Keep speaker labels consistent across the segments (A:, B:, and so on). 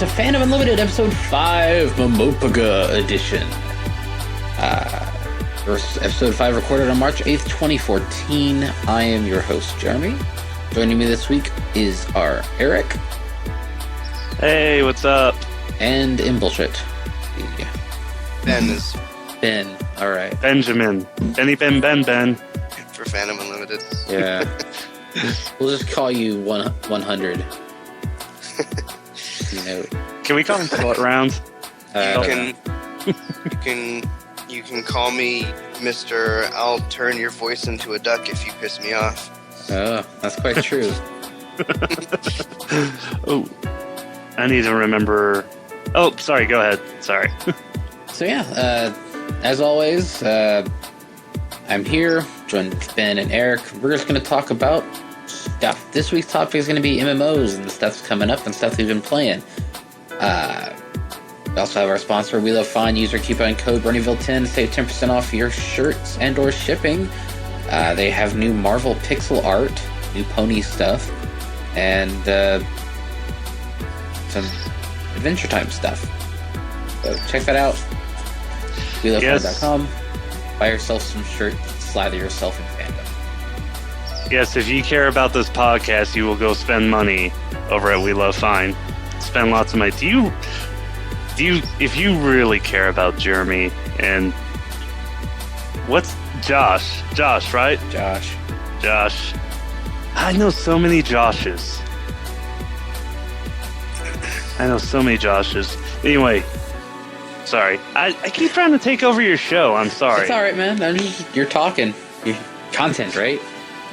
A: to Fandom Unlimited, Episode 5, Muhmopurguh Edition. Episode 5 recorded on March 8th, 2014. I am your host, Jeremy. Joining me this week is our Erik.
B: Hey, what's up?
A: And in bullshit,
C: Ben.
A: Alright.
B: Benjamin. Ben.
C: For Fandom Unlimited.
A: Yeah. We'll just call you 100. You know.
B: Can we call him Slut Round?
C: You can call me Mr. I'll turn your voice into a duck if you piss me off.
A: Oh, that's quite true.
B: Oh, I need to remember. Oh, sorry, go ahead. Sorry.
A: So yeah, as always, I'm here, joined with Ben and Erik. We're just going to talk about stuff. This week's topic is going to be MMOs and the stuff's coming up and stuff we've been playing. We also have our sponsor, We Love Fine. Use our coupon code Bronyville10 to save 10% off your shirts and or shipping. They have new Marvel pixel art, new pony stuff, and some Adventure Time stuff. So check that out. WeLoveFine.com. Buy yourself some shirts, slather yourself in fandom.
B: Yes, if you care about this podcast, you will go spend money over at We Love Fine. Spend lots of money. Do you, if you really care about Jeremy and what's Josh? Josh, right? Josh. I know so many Joshes. Anyway, sorry. I keep trying to take over your show. I'm sorry.
A: It's alright, man. You're talking. Content, right?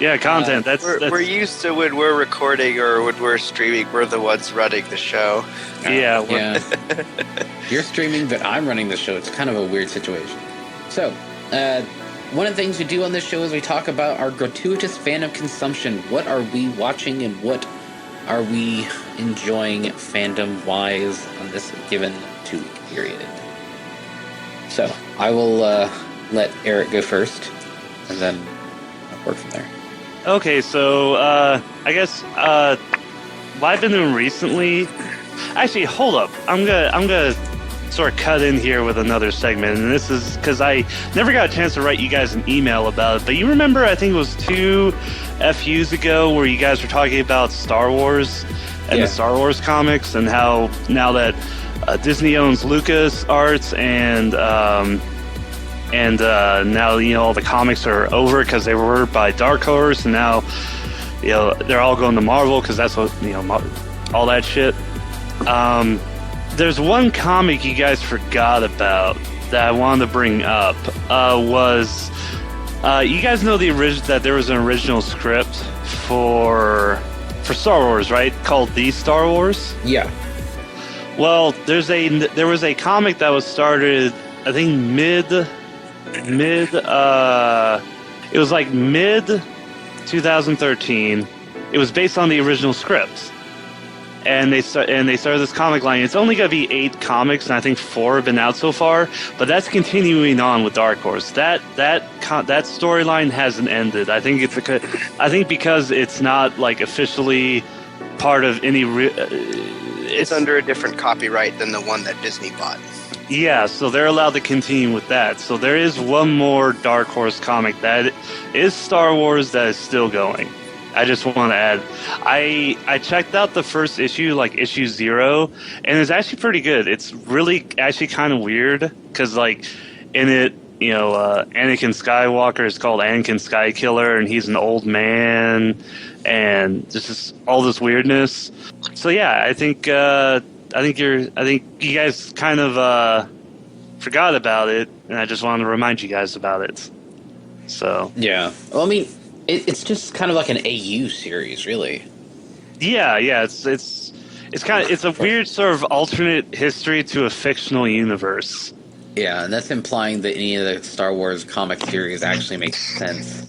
B: Yeah, content. That's
C: we're used to when we're recording or when we're streaming, we're the ones running the show.
B: Yeah.
A: You're streaming, but I'm running the show. It's kind of a weird situation. So, one of the things we do on this show is we talk about our gratuitous fandom consumption. What are we watching and what are we enjoying fandom-wise on this given 2-week period? So, I will let Erik go first, and then I'll work from there.
B: Okay, so I guess what I've been doing recently. Actually, hold up. I'm gonna sort of cut in here with another segment, and this is because I never got a chance to write you guys an email about it. But you remember, I think it was 2 FUs ago, where you guys were talking about Star Wars and the Star Wars comics, and how now that Disney owns Lucas Arts and now all the comics are over because they were by Dark Horse, and now they're all going to Marvel because that's what all that shit. There's one comic you guys forgot about that I wanted to bring up. Was you guys know that there was an original script for Star Wars, right? Called The Star Wars?
A: Yeah.
B: Well, there was a comic that was started, I think it was like mid 2013. It was based on the original script, and they started this comic line. It's only gonna be 8 comics, and I think 4 have been out so far. But that's continuing on with Dark Horse. That storyline hasn't ended. I think because it's not like officially part of any.
C: It's under a different copyright than the one that Disney bought.
B: Yeah, so they're allowed to continue with that. So there is one more Dark Horse comic that is Star Wars that is still going. I just want to add, I checked out the first issue, like issue 0, and it's actually pretty good. It's really actually kind of weird because like in it, Anakin Skywalker is called Anakin Skykiller, and he's an old man, and just all this weirdness. So yeah, I think you guys kind of forgot about it, and I just wanted to remind you guys about it. So
A: yeah, well, I mean, it's just kind of like an AU series, really.
B: Yeah, it's a weird sort of alternate history to a fictional universe.
A: Yeah, and that's implying that any of the Star Wars comic series actually makes sense.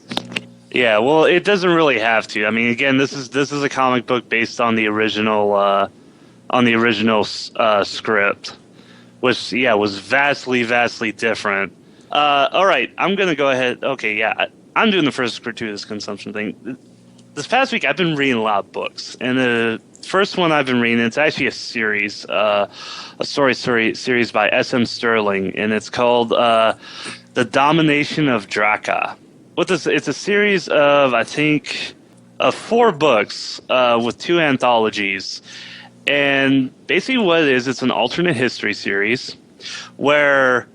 B: Yeah, well, it doesn't really have to. I mean, again, this is a comic book based on the original script, which was vastly different. All right, I'm gonna go ahead. Okay, yeah, I'm doing the first gratuitous consumption thing. this past week I've been reading a lot of books, and the first one I've been reading, it's actually a series, a story series by S.M. Sterling, and it's called The Domination of Draka. It's a series of, I think, 4 books with 2 anthologies. And basically what it is, it's an alternate history series where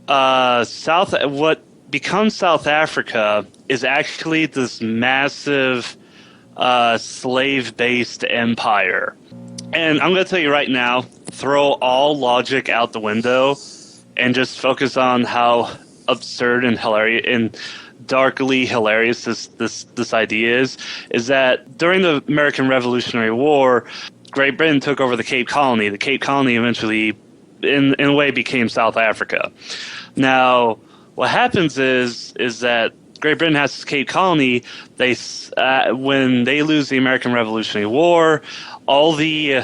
B: what becomes South Africa is actually this massive slave-based empire. And I'm going to tell you right now, throw all logic out the window and just focus on how absurd and hilarious and darkly hilarious this idea is that during the American Revolutionary War, Great Britain took over the Cape Colony. The Cape Colony eventually, in a way, became South Africa. Now, what happens is that Great Britain has this Cape Colony. When they lose the American Revolutionary War, all the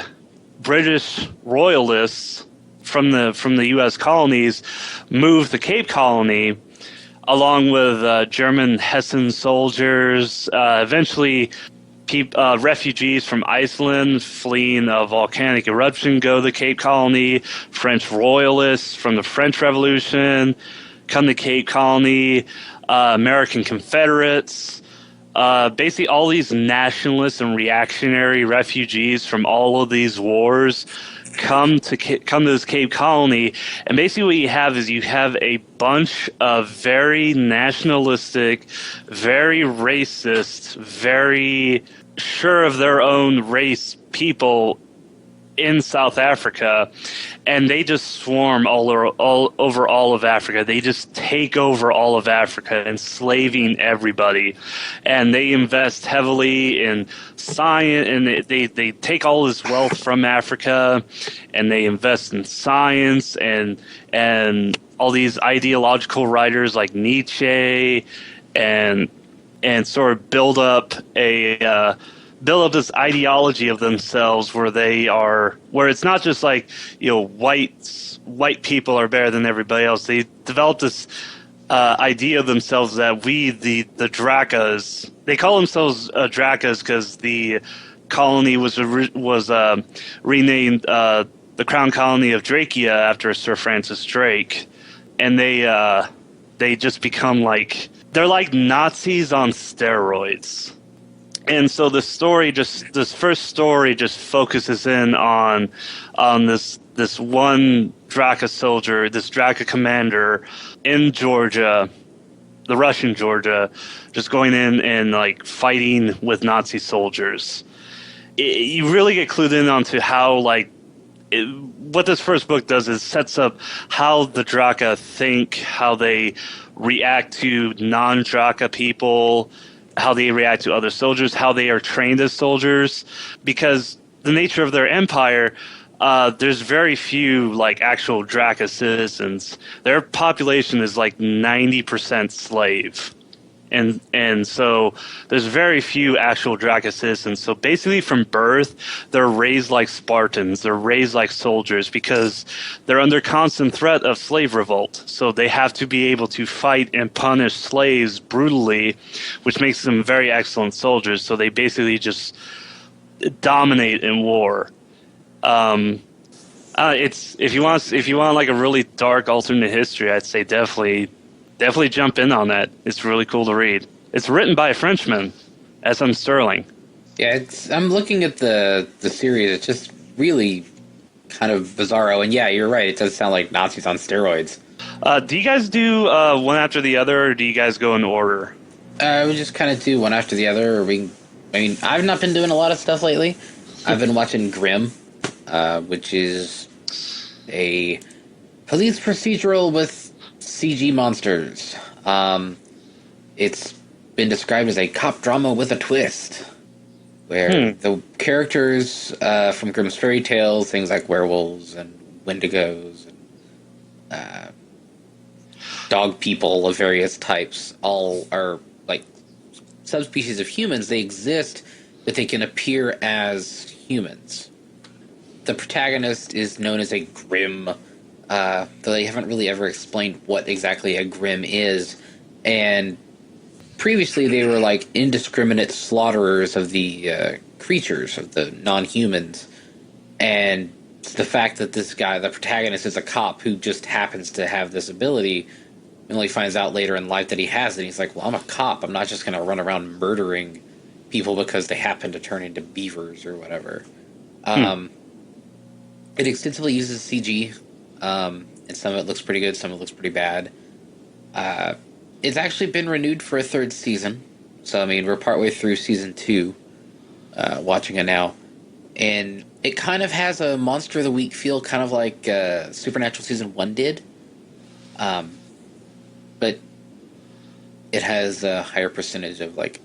B: British royalists from the U.S. colonies move to Cape Colony, along with German Hessen soldiers, eventually refugees from Iceland fleeing a volcanic eruption go to Cape Colony, French royalists from the French Revolution come to Cape Colony, American Confederates, basically all these nationalists and reactionary refugees from all of these wars come to this Cape Colony, and basically what you have is a bunch of very nationalistic, very racist, very sure of their own race people in South Africa, and they just swarm all over all of Africa. They just take over all of Africa, enslaving everybody, and they invest heavily in science, and they take all this wealth from Africa, and they invest in science and all these ideological writers like Nietzsche, and sort of build up this ideology of themselves where it's not just like, white people are better than everybody else. They develop this idea of themselves that we, the Drakas, they call themselves Drakas because the colony was renamed the Crown Colony of Drakia after Sir Francis Drake, and they just become they're like Nazis on steroids. And so this first story just focuses in on this one Draka soldier, this Draka commander in Georgia, the Russian Georgia, just going in and fighting with Nazi soldiers. You really get clued in onto how what this first book does is sets up how the Draka think, how they react to non-Draka people, how they react to other soldiers, how they are trained as soldiers, because the nature of their empire, there's very few actual Draka citizens. Their population is 90% slave. And so there's very few actual Draka citizens. So basically from birth, they're raised like Spartans. They're raised like soldiers because they're under constant threat of slave revolt. So they have to be able to fight and punish slaves brutally, which makes them very excellent soldiers. So they basically just dominate in war. It's if you want a really dark alternate history, I'd say definitely jump in on that. It's really cool to read. It's written by a Frenchman, S.M. Sterling.
A: Yeah, I'm looking at the series. It's just really kind of bizarro. And yeah, you're right. It does sound like Nazis on steroids.
B: Do you guys do one after the other, or do you guys go in order?
A: We just kind of do one after the other. I've not been doing a lot of stuff lately. I've been watching Grimm, which is a police procedural with CG monsters. It's been described as a cop drama with a twist, where the characters from Grimm's fairy tales, things like werewolves and wendigos and dog people of various types, all are subspecies of humans. They exist, but they can appear as humans. The protagonist is known as a Grimm, though they haven't really ever explained what exactly a Grimm is. And previously they were like indiscriminate slaughterers of the creatures, of the non-humans, and the fact that this guy, the protagonist, is a cop who just happens to have this ability, and only finds out later in life that he has it. He's like, well, I'm a cop. I'm not just going to run around murdering people because they happen to turn into beavers or whatever. It extensively uses CG, and some of it looks pretty good, some of it looks pretty bad. It's actually been renewed for a third season, so I mean, we're partway through season 2, watching it now, and it kind of has a Monster of the Week feel, kind of like Supernatural season 1 did, but it has a higher percentage of like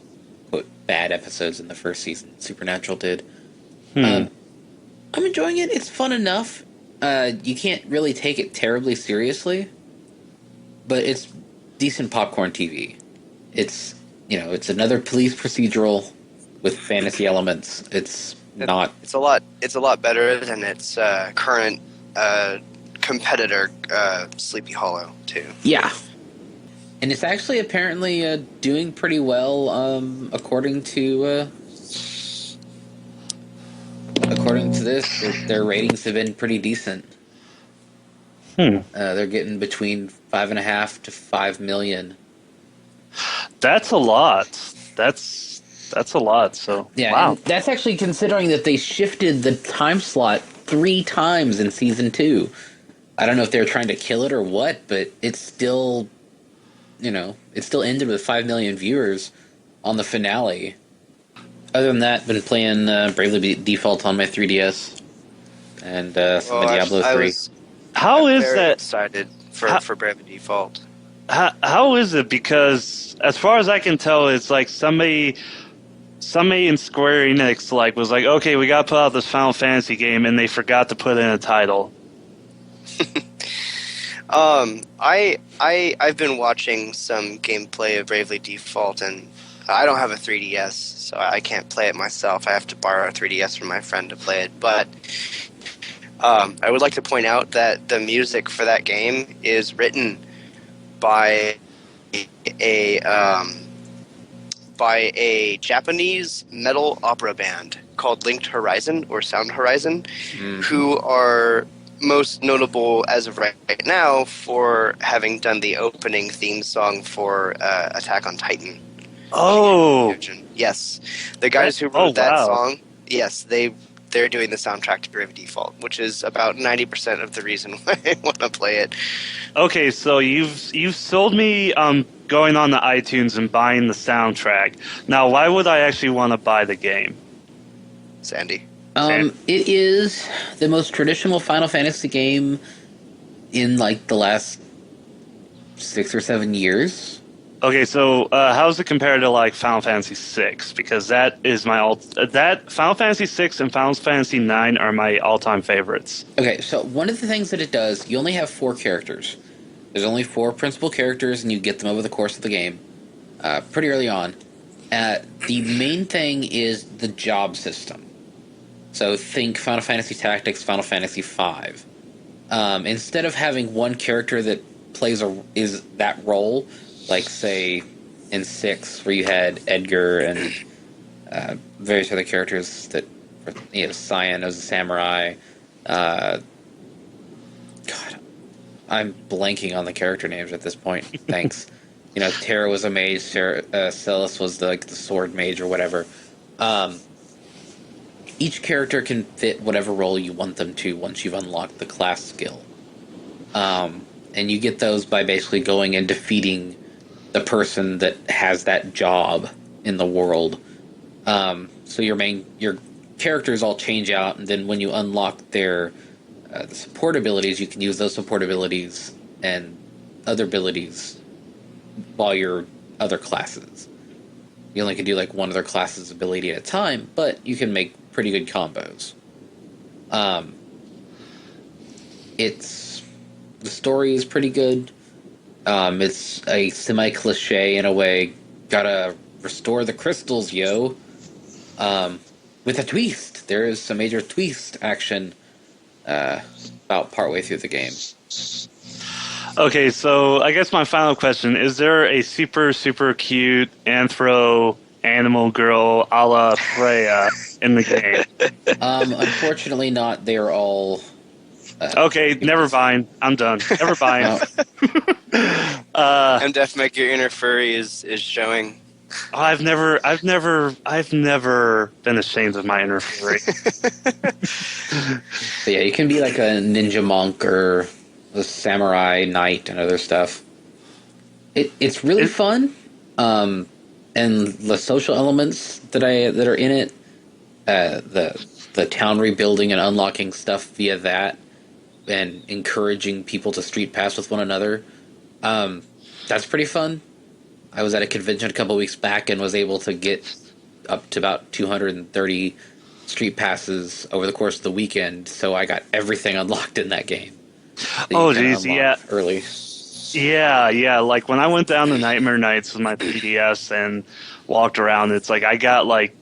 A: quote bad episodes in the first season than Supernatural did. I'm enjoying it. It's fun enough. You can't really take it terribly seriously, but it's decent popcorn TV. It's, you know, it's another police procedural with fantasy elements. It's not.
C: It's a lot better than its current competitor, Sleepy Hollow, too.
A: Yeah, and it's actually apparently doing pretty well, according to this. Their ratings have been pretty decent. They're getting between 5.5 to 5 million.
B: That's a lot. That's a lot. So
A: Yeah,
B: wow.
A: and that's actually considering that they shifted the time slot 3 times in season 2. I don't know if they were trying to kill it or what, but it's still, you know, it still ended with 5 million viewers on the finale. Other than that, been playing Bravely Default on my 3DS and some of Diablo 3.
B: I'm
C: very excited for Bravely Default.
B: How is it? Because as far as I can tell, it's like somebody in Square Enix was like, okay, we got to put out this Final Fantasy game, and they forgot to put in a title.
C: I've been watching some gameplay of Bravely Default, and I don't have a 3DS, so I can't play it myself. I have to borrow a 3DS from my friend to play it. But I would like to point out that the music for that game is written by a Japanese metal opera band called Linked Horizon or Sound Horizon, who are most notable as of right now for having done the opening theme song for Attack on Titan.
B: Oh,
C: yes, the guys who wrote that
B: wow.
C: song, yes, they're doing the soundtrack to Bravely Default, which is about 90% of the reason why I want to play it.
B: Okay, so you've sold me going on to iTunes and buying the soundtrack. Now, why would I actually want to buy the game?
C: Sandy.
A: It is the most traditional Final Fantasy game in like the last 6 or 7 years.
B: Okay, so how's it compared to like Final Fantasy VI? Because that is that Final Fantasy VI and Final Fantasy IX are my all-time favorites.
A: Okay, so one of the things that it does, you only have 4 characters. There's only 4 principal characters, and you get them over the course of the game, pretty early on. The main thing is the job system. So think Final Fantasy Tactics, Final Fantasy V. Instead of having one character that is that role, like say in 6 where you had Edgar and various other characters that, you know, Cyan as a samurai. God, I'm blanking on the character names at this point. Thanks. You know, Terra was a mage, Celis was the sword mage or whatever. Each character can fit whatever role you want them to once you've unlocked the class skill. And you get those by basically going and defeating the person that has that job in the world. So your characters all change out, and then when you unlock their the support abilities, you can use those support abilities and other abilities while you're other classes. You only can do like one other class's ability at a time, but you can make pretty good combos. The story is pretty good. It's a semi-cliche in a way. Gotta restore the crystals, yo. With a twist. There is some major twist action about partway through the game.
B: Okay, so I guess my final question, is there a super, super cute anthro animal girl a la Freya in the game?
A: Unfortunately not. They are all...
B: Okay, never mind. I'm done. Never mind.
C: MDF make your inner furry is showing.
B: I've never been ashamed of my inner furry.
A: But yeah, you can be like a ninja monk or a samurai knight and other stuff. It's really fun, and the social elements that are in it, the town rebuilding and unlocking stuff via that, and encouraging people to street pass with one another, that's pretty fun. I was at a convention a couple weeks back and was able to get up to about 230 street passes over the course of the weekend, so I got everything unlocked in that game.
B: Oh, geez, yeah.
A: Early.
B: Yeah. Like, when I went down to Nightmare Nights with my 3DS and walked around, it's like I got, like,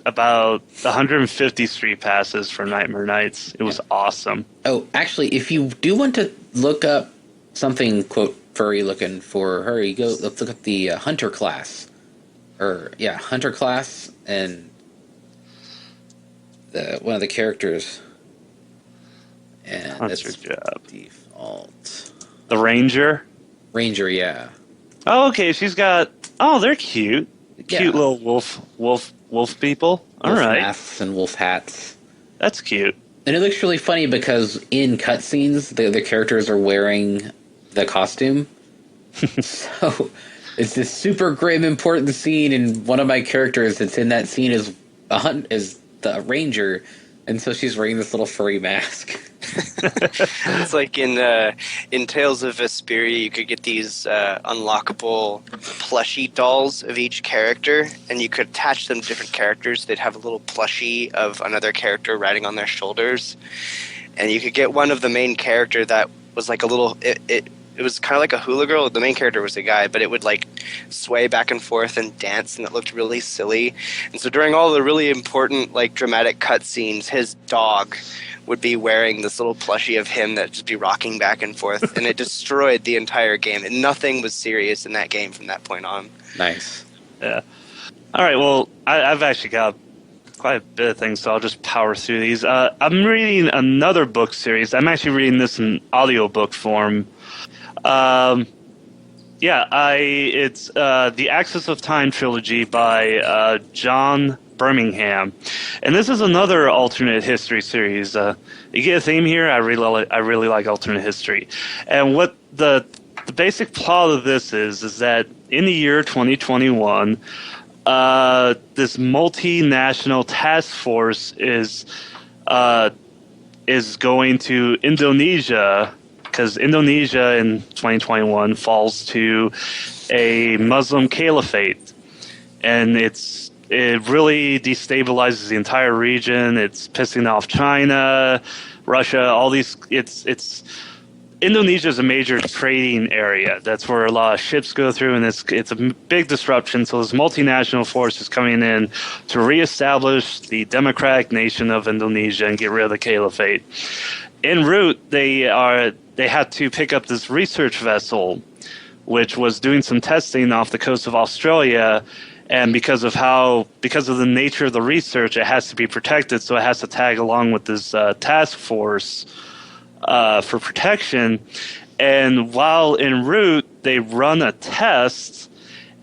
B: about 150 street passes for Nightmare Nights. It was awesome. Oh,
A: actually, if you do want to look up something, quote, furry looking for her, you go, let's look at the Hunter class. Hunter class, and one of the characters. And
B: Hunter job.
A: Default.
B: The Ranger?
A: Ranger, yeah.
B: Oh, okay, she's got... Oh, they're cute. Cute little wolf people. All
A: wolf
B: right.
A: Masks and wolf hats.
B: That's cute.
A: And it looks really funny because in cutscenes, the characters are wearing the costume. So it's this super grim, important scene, and one of my characters that's in that scene is the Ranger, and so she's wearing this little furry mask.
C: It's like in Tales of Vesperia, you could get these unlockable plushie dolls of each character, and you could attach them to different characters. They'd have a little plushie of another character riding on their shoulders, and you could get one of the main character that was like a little... It was kind of like a hula girl. The main character was a guy, but it would like sway back and forth and dance, and it looked really silly. And so during all the really important, like, dramatic cutscenes, his dog would be wearing this little plushie of him that just be rocking back and forth, and it destroyed the entire game. And nothing was serious in that game from that point on.
A: Nice.
B: Yeah. All right. Well, I've actually got quite a bit of things, so I'll just power through these. I'm reading another book series. I'm actually reading this in audiobook form. It's the Axis of Time trilogy by John Birmingham, and this is another alternate history series. You get a theme here. I really like alternate history, and what the basic plot of this is that in the year 2021, this multinational task force is going to Indonesia, because Indonesia in 2021 falls to a Muslim caliphate, and it really destabilizes the entire region. It's pissing off China, Russia, all these. Indonesia is a major trading area. That's where a lot of ships go through, and it's a big disruption. So this multinational force is coming in to reestablish the democratic nation of Indonesia and get rid of the caliphate. En route, they had to pick up this research vessel, which was doing some testing off the coast of Australia, and because of the nature of the research, it has to be protected, so it has to tag along with this task force for protection. And while en route, they run a test,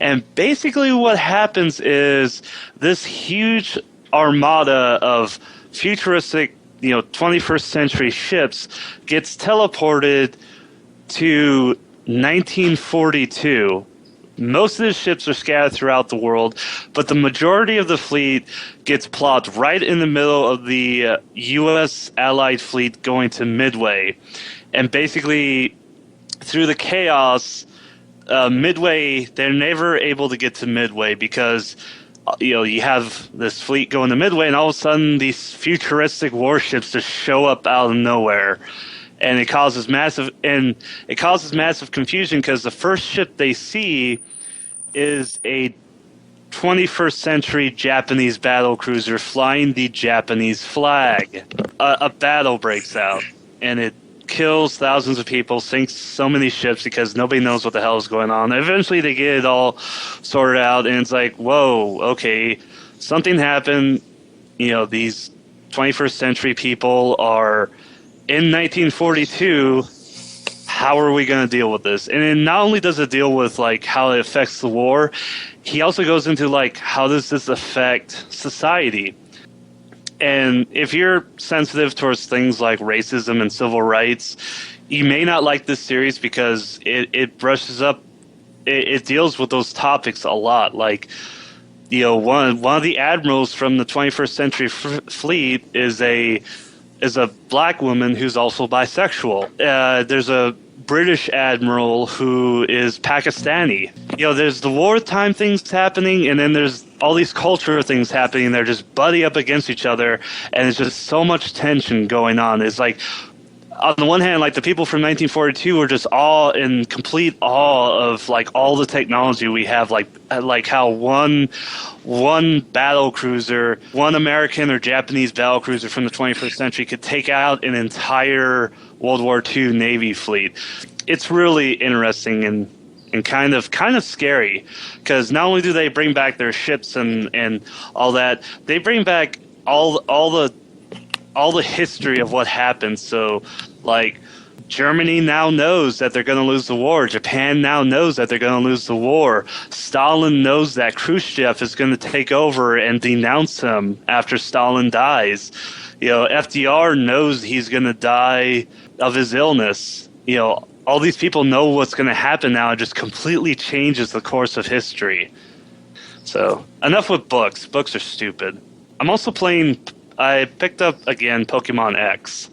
B: and basically what happens is this huge armada of futuristic 21st century ships gets teleported to 1942. Most of the ships are scattered throughout the world, but the majority of the fleet gets plopped right in the middle of the U.S. Allied fleet going to Midway. And basically, through the chaos, Midway, they're never able to get to Midway because you have this fleet going to Midway, and all of a sudden these futuristic warships just show up out of nowhere, and it causes massive confusion because the first ship they see is a 21st century Japanese battle cruiser flying the Japanese flag. A battle breaks out, and kills thousands of people, sinks so many ships because nobody knows what the hell is going on. Eventually, they get it all sorted out, and it's like, whoa, okay, something happened. You know, these 21st century people are in 1942. How are we going to deal with this? And then not only does it deal with like how it affects the war, he also goes into like how does this affect society? And if you're sensitive towards things like racism and civil rights, you may not like this series because it brushes up, it deals with those topics a lot. Like, you know, one of the admirals from the 21st century fleet is a black woman who's also bisexual. There's a British admiral who is Pakistani. You know, there's the wartime things happening, and then there's all these cultural things happening. They're just butting up against each other, and it's just so much tension going on. It's like, on the one hand, like the people from 1942 were just all in complete awe of like all the technology we have, like how one battle cruiser, one American or Japanese battle cruiser from the 21st century could take out an entire World War II Navy fleet. It's really interesting and kind of scary, because not only do they bring back their ships and all that, they bring back all the history of what happened. So, like, Germany now knows that they're going to lose the war. Japan now knows that they're going to lose the war. Stalin knows that Khrushchev is going to take over and denounce him after Stalin dies. You know, FDR knows he's going to die of his illness. You know, all these people know what's going to happen now. It just completely changes the course of history. So, enough with books. Books are stupid. I'm also playing... I picked up, again, Pokemon X.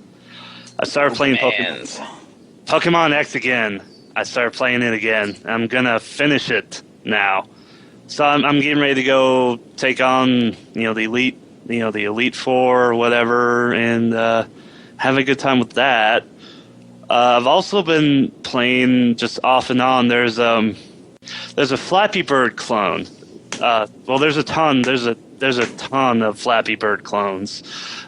B: I started playing Pokemon X again. I started playing it again. I'm going to finish it now. So I'm getting ready to go take on, the Elite Four or whatever, and have a good time with that. I've also been playing just off and on. There's a Flappy Bird clone. There's a ton of Flappy Bird clones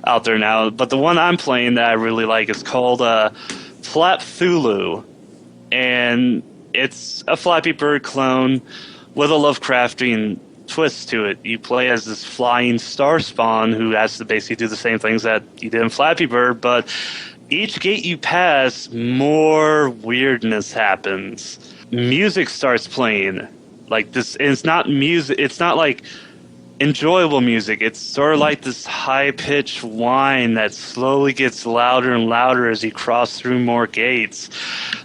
B: out there now, but the one I'm playing that I really like is called Flapthulu, and it's a Flappy Bird clone with a Lovecraftian twist to it. You play as this flying star spawn who has to basically do the same things that you did in Flappy Bird, but each gate you pass, more weirdness happens. Music starts playing. Like this, it's not music. It's not like enjoyable music. It's sort of like this high-pitched whine that slowly gets louder and louder as you cross through more gates.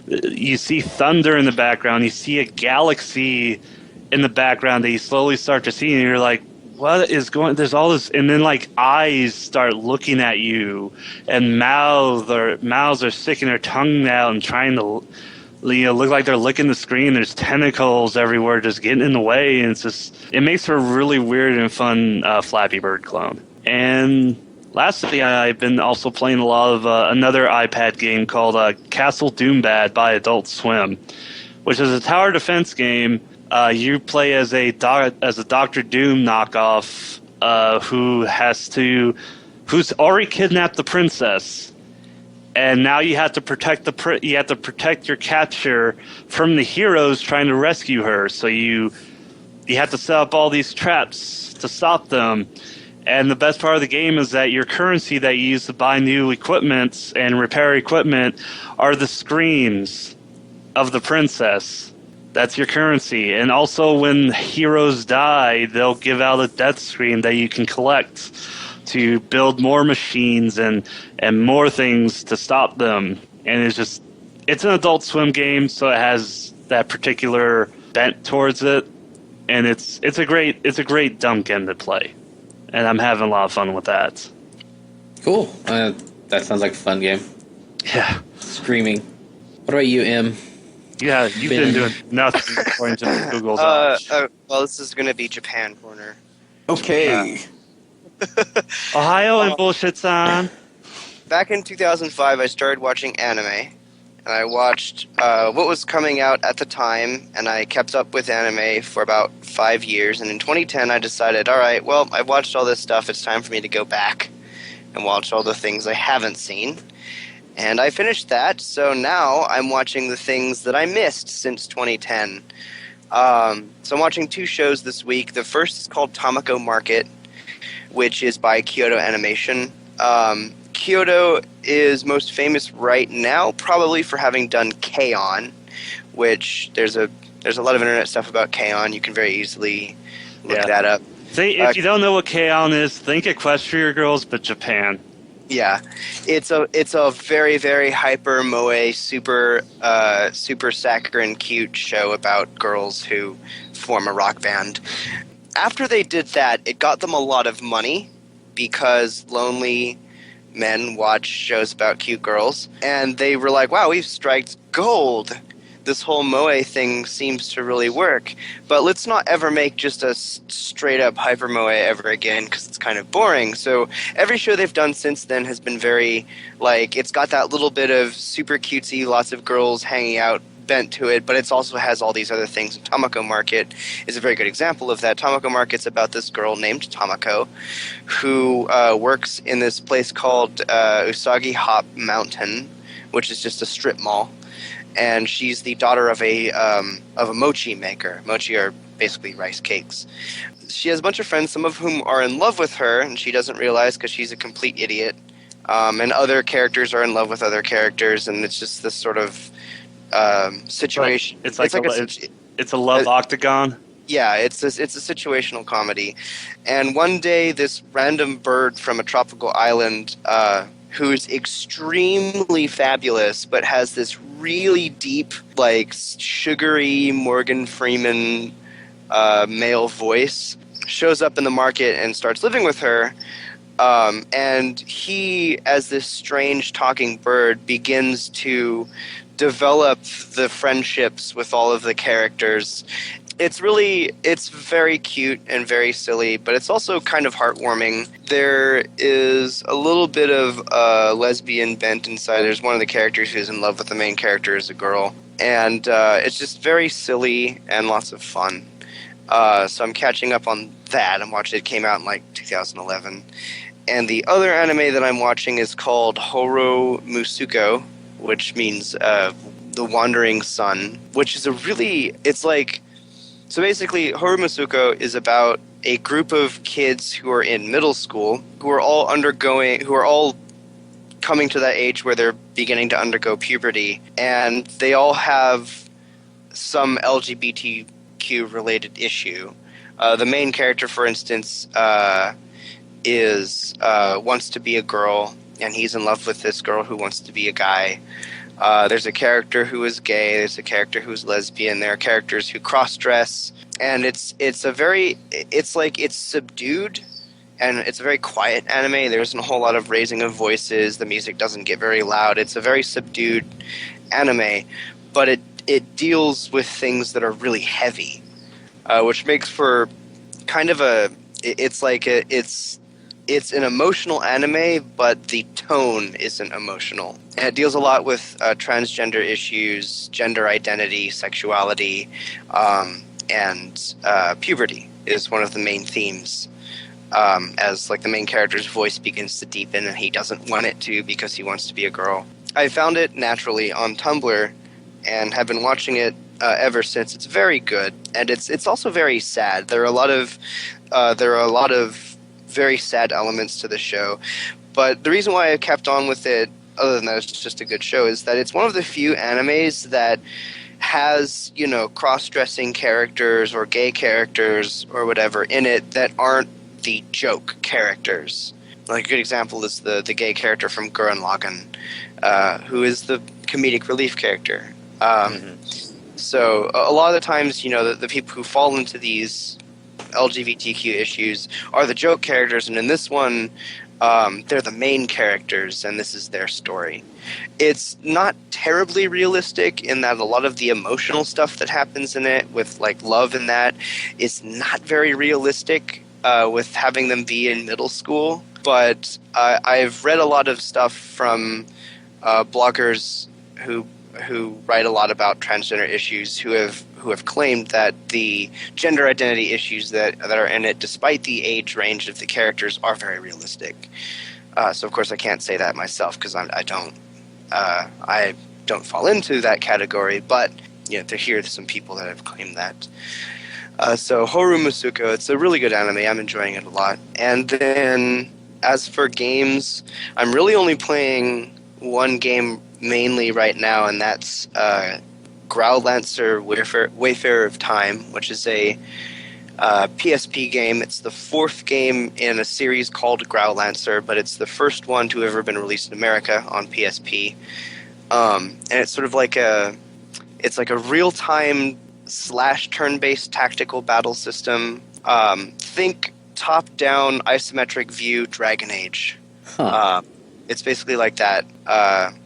B: You see thunder in the background. You see a galaxy in the background that you slowly start to see, and you're like, what is going? There's all this, and then like eyes start looking at you, and mouths are sticking their tongue out and trying to, look like they're licking the screen. There's tentacles everywhere just getting in the way, and it makes for a really weird and fun Flappy Bird clone. And lastly, I've been also playing a lot of another iPad game called Castle Doombad by Adult Swim, which is a tower defense game. You play as a Doctor Doom knockoff who's already kidnapped the princess. And now you have to protect your capture from the heroes trying to rescue her. So you have to set up all these traps to stop them. And the best part of the game is that your currency that you use to buy new equipment and repair equipment are the screams of the princess. That's your currency. And also when heroes die, they'll give out a death screen that you can collect to build more machines and more things to stop them. And it's an Adult Swim game, so it has that particular bent towards it. And it's a great dumb game to play. And I'm having a lot of fun with that.
A: Cool. That sounds like a fun game.
B: Yeah.
A: Screaming. What about you, Em?
B: Yeah, you've been doing nothing according to Google Docs.
C: Well, this is going to be Japan Corner.
A: Okay.
B: Ohio and bullshit-san.
C: Back in 2005, I started watching anime, and I watched what was coming out at the time, and I kept up with anime for about 5 years, and in 2010 I decided, alright, well, I've watched all this stuff, it's time for me to go back and watch all the things I haven't seen. And I finished that, so now I'm watching the things that I missed since 2010. So I'm watching 2 shows this week. The first is called Tamako Market, which is by Kyoto Animation. Kyoto is most famous right now probably for having done K-On!, which there's a lot of internet stuff about K-On!. You can very easily look that up.
B: See, if you don't know what K-On! Is, think Equestria Girls, but Japan.
C: Yeah, it's a very, very hyper moe, super saccharine, cute show about girls who form a rock band. After they did that, it got them a lot of money because lonely men watch shows about cute girls, and they were like, "Wow, we've striked gold. This whole moe thing seems to really work, but let's not ever make just a straight up hyper moe ever again because it's kind of boring." So every show they've done since then has been very, like, it's got that little bit of super cutesy, lots of girls hanging out bent to it, but it also has all these other things. And Tamako Market is a very good example of that. Tamako Market's about this girl named Tamako who works in this place called Usagi Hop Mountain, which is just a strip mall. And she's the daughter of a mochi maker. Mochi are basically rice cakes. She has a bunch of friends, some of whom are in love with her, and she doesn't realize because she's a complete idiot. And other characters are in love with other characters, and it's just this sort of situation.
B: It's a love octagon.
C: Yeah, it's a situational comedy. And one day, this random bird from a tropical island who's extremely fabulous, but has this really deep, like, sugary Morgan Freeman male voice, shows up in the market and starts living with her. And he, as this strange talking bird, begins to develop the friendships with all of the characters. It's very cute and very silly, but it's also kind of heartwarming. There is a little bit of lesbian bent inside. There's one of the characters who's in love with the main character as a girl. And it's just very silly and lots of fun. So I'm catching up on that. It came out in like 2011. And the other anime that I'm watching is called Horo Musuko, which means The Wandering Sun, which is so basically, Horo Musuko is about a group of kids who are in middle school, who are all coming to that age where they're beginning to undergo puberty, and they all have some LGBTQ-related issue. The main character, for instance, wants to be a girl, and he's in love with this girl who wants to be a guy. There's a character who is gay. There's a character who's lesbian. There are characters who cross-dress, and it's subdued, and it's a very quiet anime. There isn't a whole lot of raising of voices. The music doesn't get very loud. It's a very subdued anime, but it deals with things that are really heavy, which makes for kind of it's an emotional anime, but the tone isn't emotional. And it deals a lot with transgender issues, gender identity, sexuality, and puberty is one of the main themes. As like the main character's voice begins to deepen, and he doesn't want it to because he wants to be a girl. I found it naturally on Tumblr, and have been watching it ever since. It's very good, and it's also very sad. There are a lot of very sad elements to the show, but the reason why I kept on with it, other than that it's just a good show, is that it's one of the few animes that has, cross-dressing characters or gay characters or whatever in it that aren't the joke characters. Like a good example is the gay character from Gurren Lagann, who is the comedic relief character. So a lot of the times, the people who fall into these LGBTQ issues are the joke characters, and in this one, they're the main characters, and this is their story. It's not terribly realistic in that a lot of the emotional stuff that happens in it, with like love and that, is not very realistic with having them be in middle school. But I've read a lot of stuff from bloggers who write a lot about transgender issues who have claimed that the gender identity issues that are in it, despite the age range of the characters, are very realistic. So of course I can't say that myself because I don't I don't fall into that category, but there's some people that have claimed that. So Horu Musuko, it's a really good anime. I'm enjoying it a lot. And then as for games, I'm really only playing one game mainly right now, and that's Growlancer Wayfarer of Time, which is a PSP game. It's the fourth game in a series called Growlancer, but it's the first one to ever been released in America on PSP. And it's sort of like a real-time / turn-based tactical battle system. Think top-down isometric view Dragon Age.
A: Huh.
C: It's basically like that.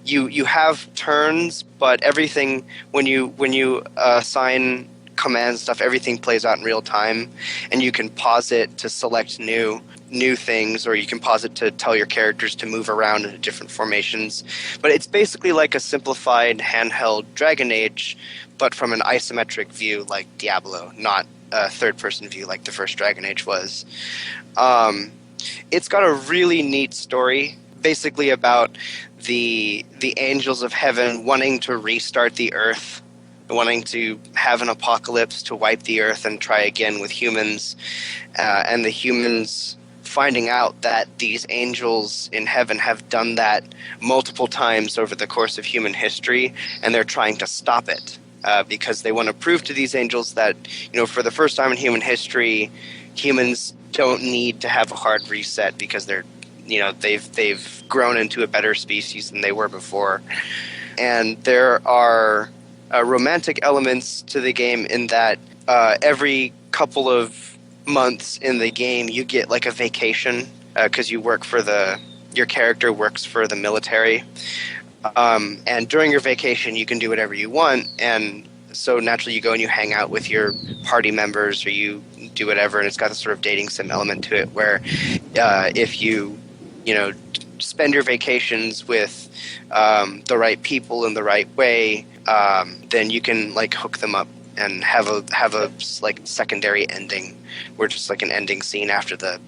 C: You have turns, but everything when you assign command stuff, everything plays out in real time, and you can pause it to select new things, or you can pause it to tell your characters to move around into different formations. But it's basically like a simplified handheld Dragon Age, but from an isometric view like Diablo, not a third-person view like the first Dragon Age was. It's got a really neat story, basically about the angels of heaven wanting to restart the Earth, wanting to have an apocalypse to wipe the Earth and try again with humans, and the humans finding out that these angels in heaven have done that multiple times over the course of human history, and they're trying to stop it. Because they want to prove to these angels that, for the first time in human history, humans don't need to have a hard reset because they've grown into a better species than they were before. And there are romantic elements to the game in that every couple of months in the game you get like a vacation because your character works for the military. And during your vacation, you can do whatever you want, and so naturally you go and you hang out with your party members, or you do whatever, and it's got this sort of dating sim element to it, where if you spend your vacations with the right people in the right way, then you can like hook them up and have a like secondary ending, where just like an ending scene after the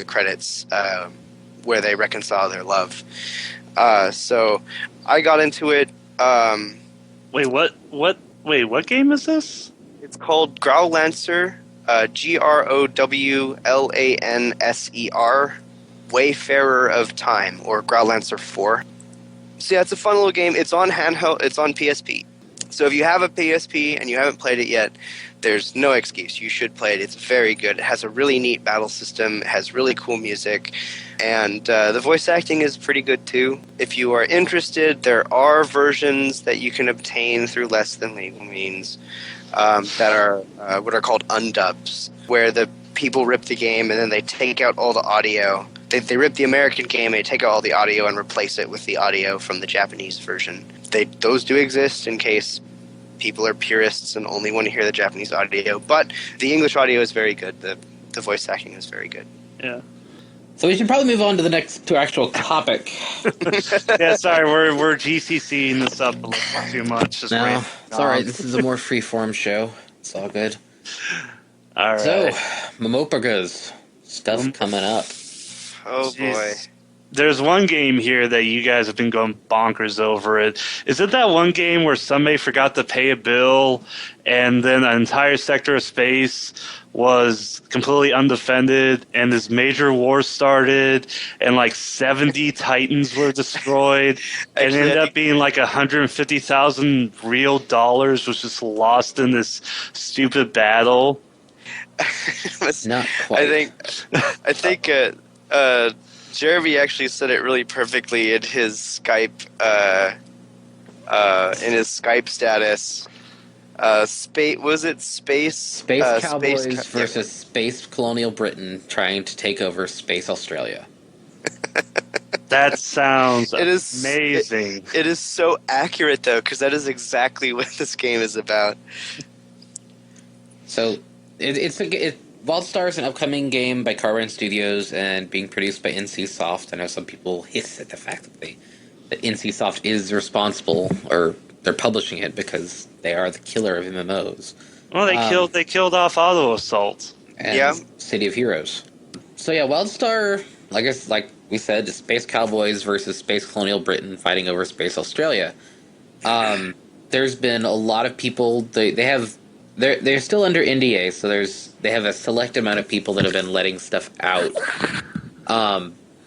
C: credits, where they reconcile their love. So I got into it.
B: Wait, what game is this?
C: It's called Growlancer, Growlanser, Wayfarer of Time, or Growlancer 4. So yeah, it's a fun little game. It's on handheld. It's on PSP. So if you have a PSP and you haven't played it yet, there's no excuse. You should play it. It's very good. It has a really neat battle system. It has really cool music. And the voice acting is pretty good, too. If you are interested, there are versions that you can obtain through less than legal means that are what are called undubs, where the people rip the game and then they take out all the audio. They rip the American game, they take out all the audio and replace it with the audio from the Japanese version. Those do exist in case people are purists and only want to hear the Japanese audio, but the English audio is very good. The voice acting is very good.
B: Yeah.
A: So we should probably move on to the next actual topic.
B: Yeah, sorry, we're GCCing this up a little too much. Just
A: No, it's all right. This is a more free-form show. It's all good.
B: All right.
A: So, Muhmopurguh's stuff coming up.
C: Oh, boy.
B: Jeez. There's one game here that you guys have been going bonkers over it. Is it that one game where somebody forgot to pay a bill and then an entire sector of space was completely undefended and this major war started and like 70 Titans were destroyed and ended up being like 150,000 real dollars was just lost in this stupid battle?
A: Not quite.
C: I think Jeremy actually said it really perfectly in his Skype status. Space
A: Cowboys versus Space Colonial Britain trying to take over Space Australia.
B: That sounds
C: amazing. It is so accurate, though, because that is exactly what this game is about.
A: So, Wildstar is an upcoming game by Carbine Studios and being produced by NCSoft. I know some people hiss at the fact that NCSoft is responsible, or they're publishing it because they are the killer of MMOs.
B: Well, they killed off Auto Assault
A: and City of Heroes. So yeah, Wildstar, like we said, space cowboys versus space colonial Britain fighting over space Australia. There's been a lot of people. They're still under NDA, so they have a select amount of people that have been letting stuff out.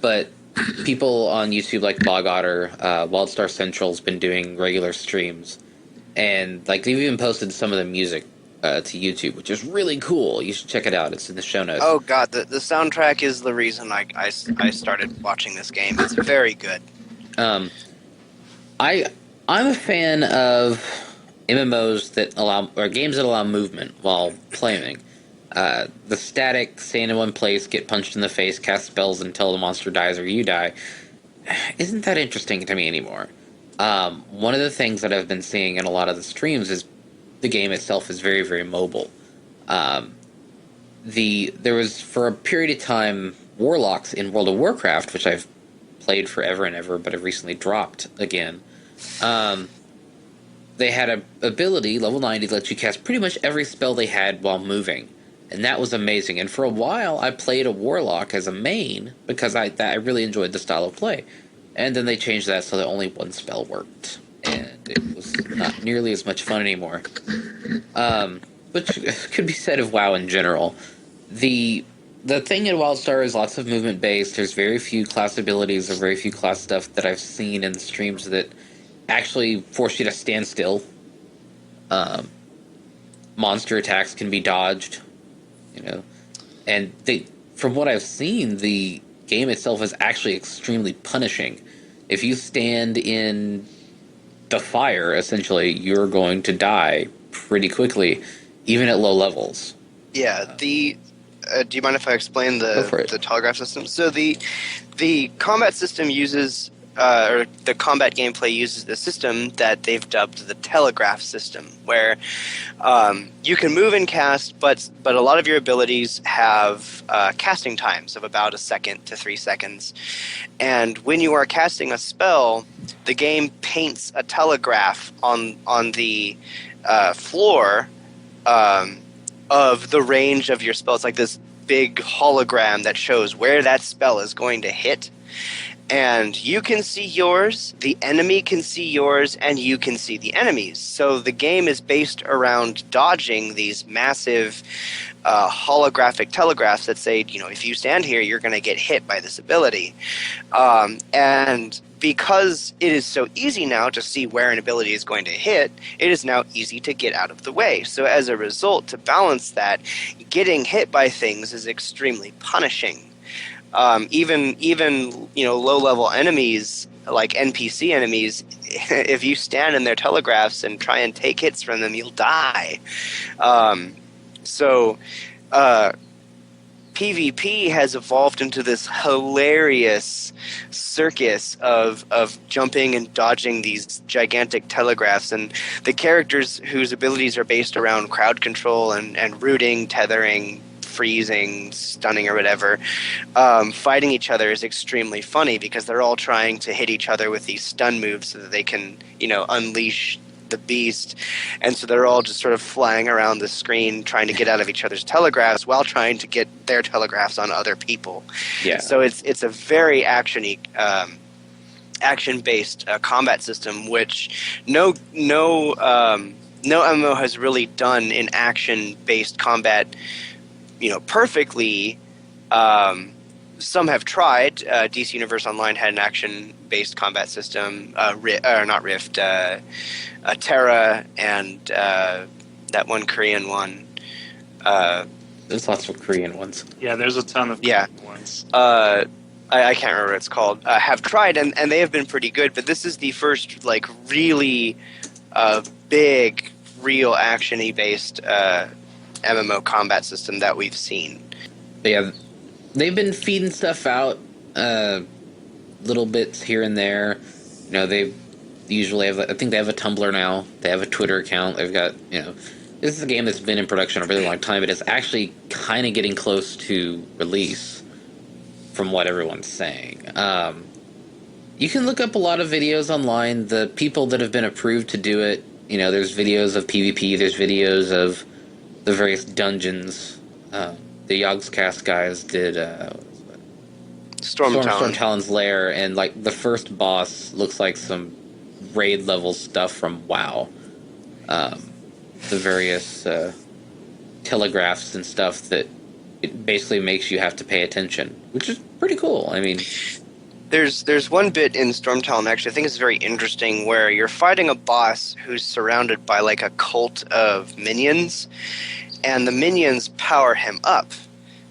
A: But people on YouTube like Bog Otter, Wildstar Central's been doing regular streams, and like they've even posted some of the music to YouTube, which is really cool. You should check it out. It's in the show notes.
C: Oh god, the soundtrack is the reason I started watching this game. It's very good.
A: I'm a fan of MMOs that allow, or games that allow movement while playing. The static, stay in one place, get punched in the face, cast spells until the monster dies or you die, isn't that interesting to me anymore. One of the things that I've been seeing in a lot of the streams is the game itself is very, very mobile. There was, for a period of time, Warlocks in World of Warcraft, which I've played forever and ever, but have recently dropped again. They had an ability, level 90, that lets you cast pretty much every spell they had while moving. And that was amazing. And for a while, I played a Warlock as a main because I really enjoyed the style of play. And then they changed that so that only one spell worked. And it was not nearly as much fun anymore. Which could be said of WoW in general. The thing in Wildstar is lots of movement-based. There's very few class abilities or very few class stuff that I've seen in the streams that actually force you to stand still. Monster attacks can be dodged, and from what I've seen, the game itself is actually extremely punishing. If you stand in the fire, essentially, you're going to die pretty quickly, even at low levels.
C: Yeah, do you mind if I explain the telegraph system? So the combat system uses, or the combat gameplay uses the system that they've dubbed the telegraph system, where you can move and cast, but a lot of your abilities have casting times of about 1 second to 3 seconds. And when you are casting a spell, the game paints a telegraph on the floor of the range of your spell. It's like this big hologram that shows where that spell is going to hit. And you can see yours, the enemy can see yours, and you can see the enemies. So the game is based around dodging these massive holographic telegraphs that say, if you stand here, you're going to get hit by this ability. And because it is so easy now to see where an ability is going to hit, it is now easy to get out of the way. So as a result, to balance that, getting hit by things is extremely punishing. Even low-level enemies, like NPC enemies, if you stand in their telegraphs and try and take hits from them, you'll die. PvP has evolved into this hilarious circus of jumping and dodging these gigantic telegraphs, and the characters whose abilities are based around crowd control and rooting, tethering, freezing, stunning, or whatever, fighting each other is extremely funny because they're all trying to hit each other with these stun moves so that they can, unleash the beast. And so they're all just sort of flying around the screen trying to get out of each other's telegraphs while trying to get their telegraphs on other people. Yeah. So it's a very action-based combat system, which no MMO has really done in action-based combat perfectly. Some have tried. DC Universe Online had an action-based combat system. Terra, and that one Korean one.
A: There's lots of Korean ones.
B: Yeah, there's a ton of Korean ones.
C: I can't remember what it's called. Have tried, and they have been pretty good, but this is the first really big, real action-y based MMO combat system that we've seen.
A: But yeah, they've been feeding stuff out, little bits here and there. They usually have, I think they have a Tumblr now. They have a Twitter account. They've got, this is a game that's been in production a really long time. It is actually kind of getting close to release, from what everyone's saying. You can look up a lot of videos online. The people that have been approved to do it, there's videos of PvP, there's videos of the various dungeons. The Yogscast guys did Stormtalon's lair, and like the first boss looks like some raid level stuff from WoW. The various telegraphs and stuff that it basically makes you have to pay attention, which is pretty cool. I mean,
C: there's one bit in Stormtalon, actually, I think it's very interesting, where you're fighting a boss who's surrounded by like a cult of minions, and the minions power him up,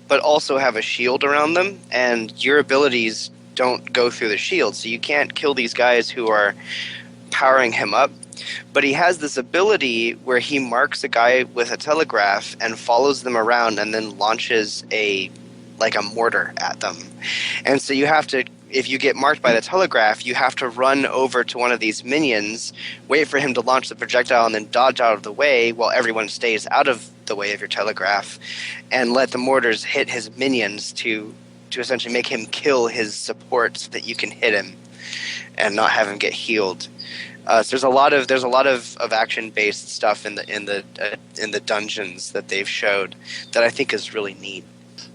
C: but also have a shield around them, and your abilities don't go through the shield, so you can't kill these guys who are powering him up. But he has this ability where he marks a guy with a telegraph and follows them around and then launches a mortar at them. And so you have to, if you get marked by the telegraph, you have to run over to one of these minions, wait for him to launch the projectile, and then dodge out of the way while everyone stays out of the way of your telegraph, and let the mortars hit his minions to essentially make him kill his support so that you can hit him and not have him get healed. So there's a lot of action based stuff in the dungeons that they've showed that I think is really neat.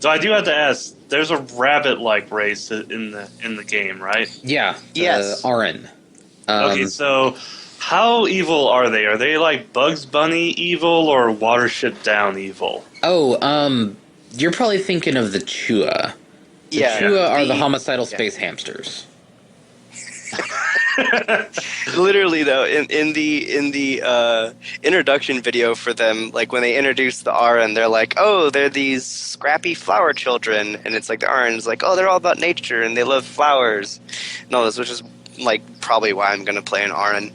B: So I do have to ask, there's a rabbit-like race in the game, right?
A: Yeah.
C: Yes.
A: Arin.
B: Okay, so how evil are they? Are they like Bugs Bunny evil or Watership Down evil?
A: Oh, you're probably thinking of the Chua. The Chua are the homicidal space hamsters.
C: Literally, though, in the introduction video for them, like when they introduce the Aran, they're like, "Oh, they're these scrappy flower children," and it's like the Aran's like, "Oh, they're all about nature and they love flowers," and all this, which is like probably why I'm gonna play an Aran.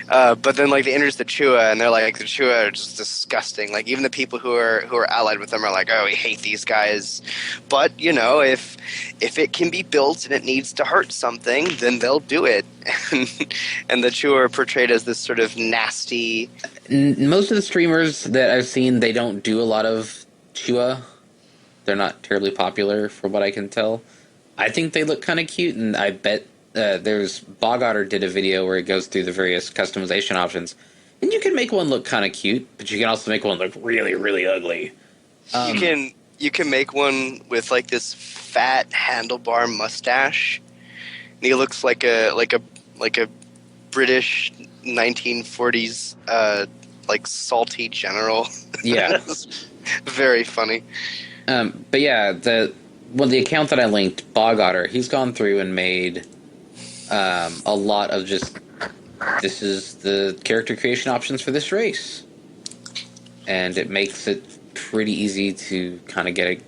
C: But then like they introduce the Chua, and they're like, the Chua are just disgusting. Like even the people who are allied with them are like, "Oh, we hate these guys." But you know, if it can be built and it needs to hurt something, then they'll do it. And the Chua are portrayed as this sort of nasty.
A: Most of the streamers that I've seen, they don't do a lot of Chua. They're not terribly popular, from what I can tell. I think they look kind of cute, and I bet there's Bog Otter did a video where it goes through the various customization options, and you can make one look kind of cute, but you can also make one look really, really ugly.
C: You can make one with like this fat handlebar mustache, and he looks like a British 1940s like salty general.
A: Yeah.
C: Very funny.
A: But yeah, the account that I linked, Bog Otter, he's gone through and made a lot of just, this is the character creation options for this race. And it makes it pretty easy to kind of get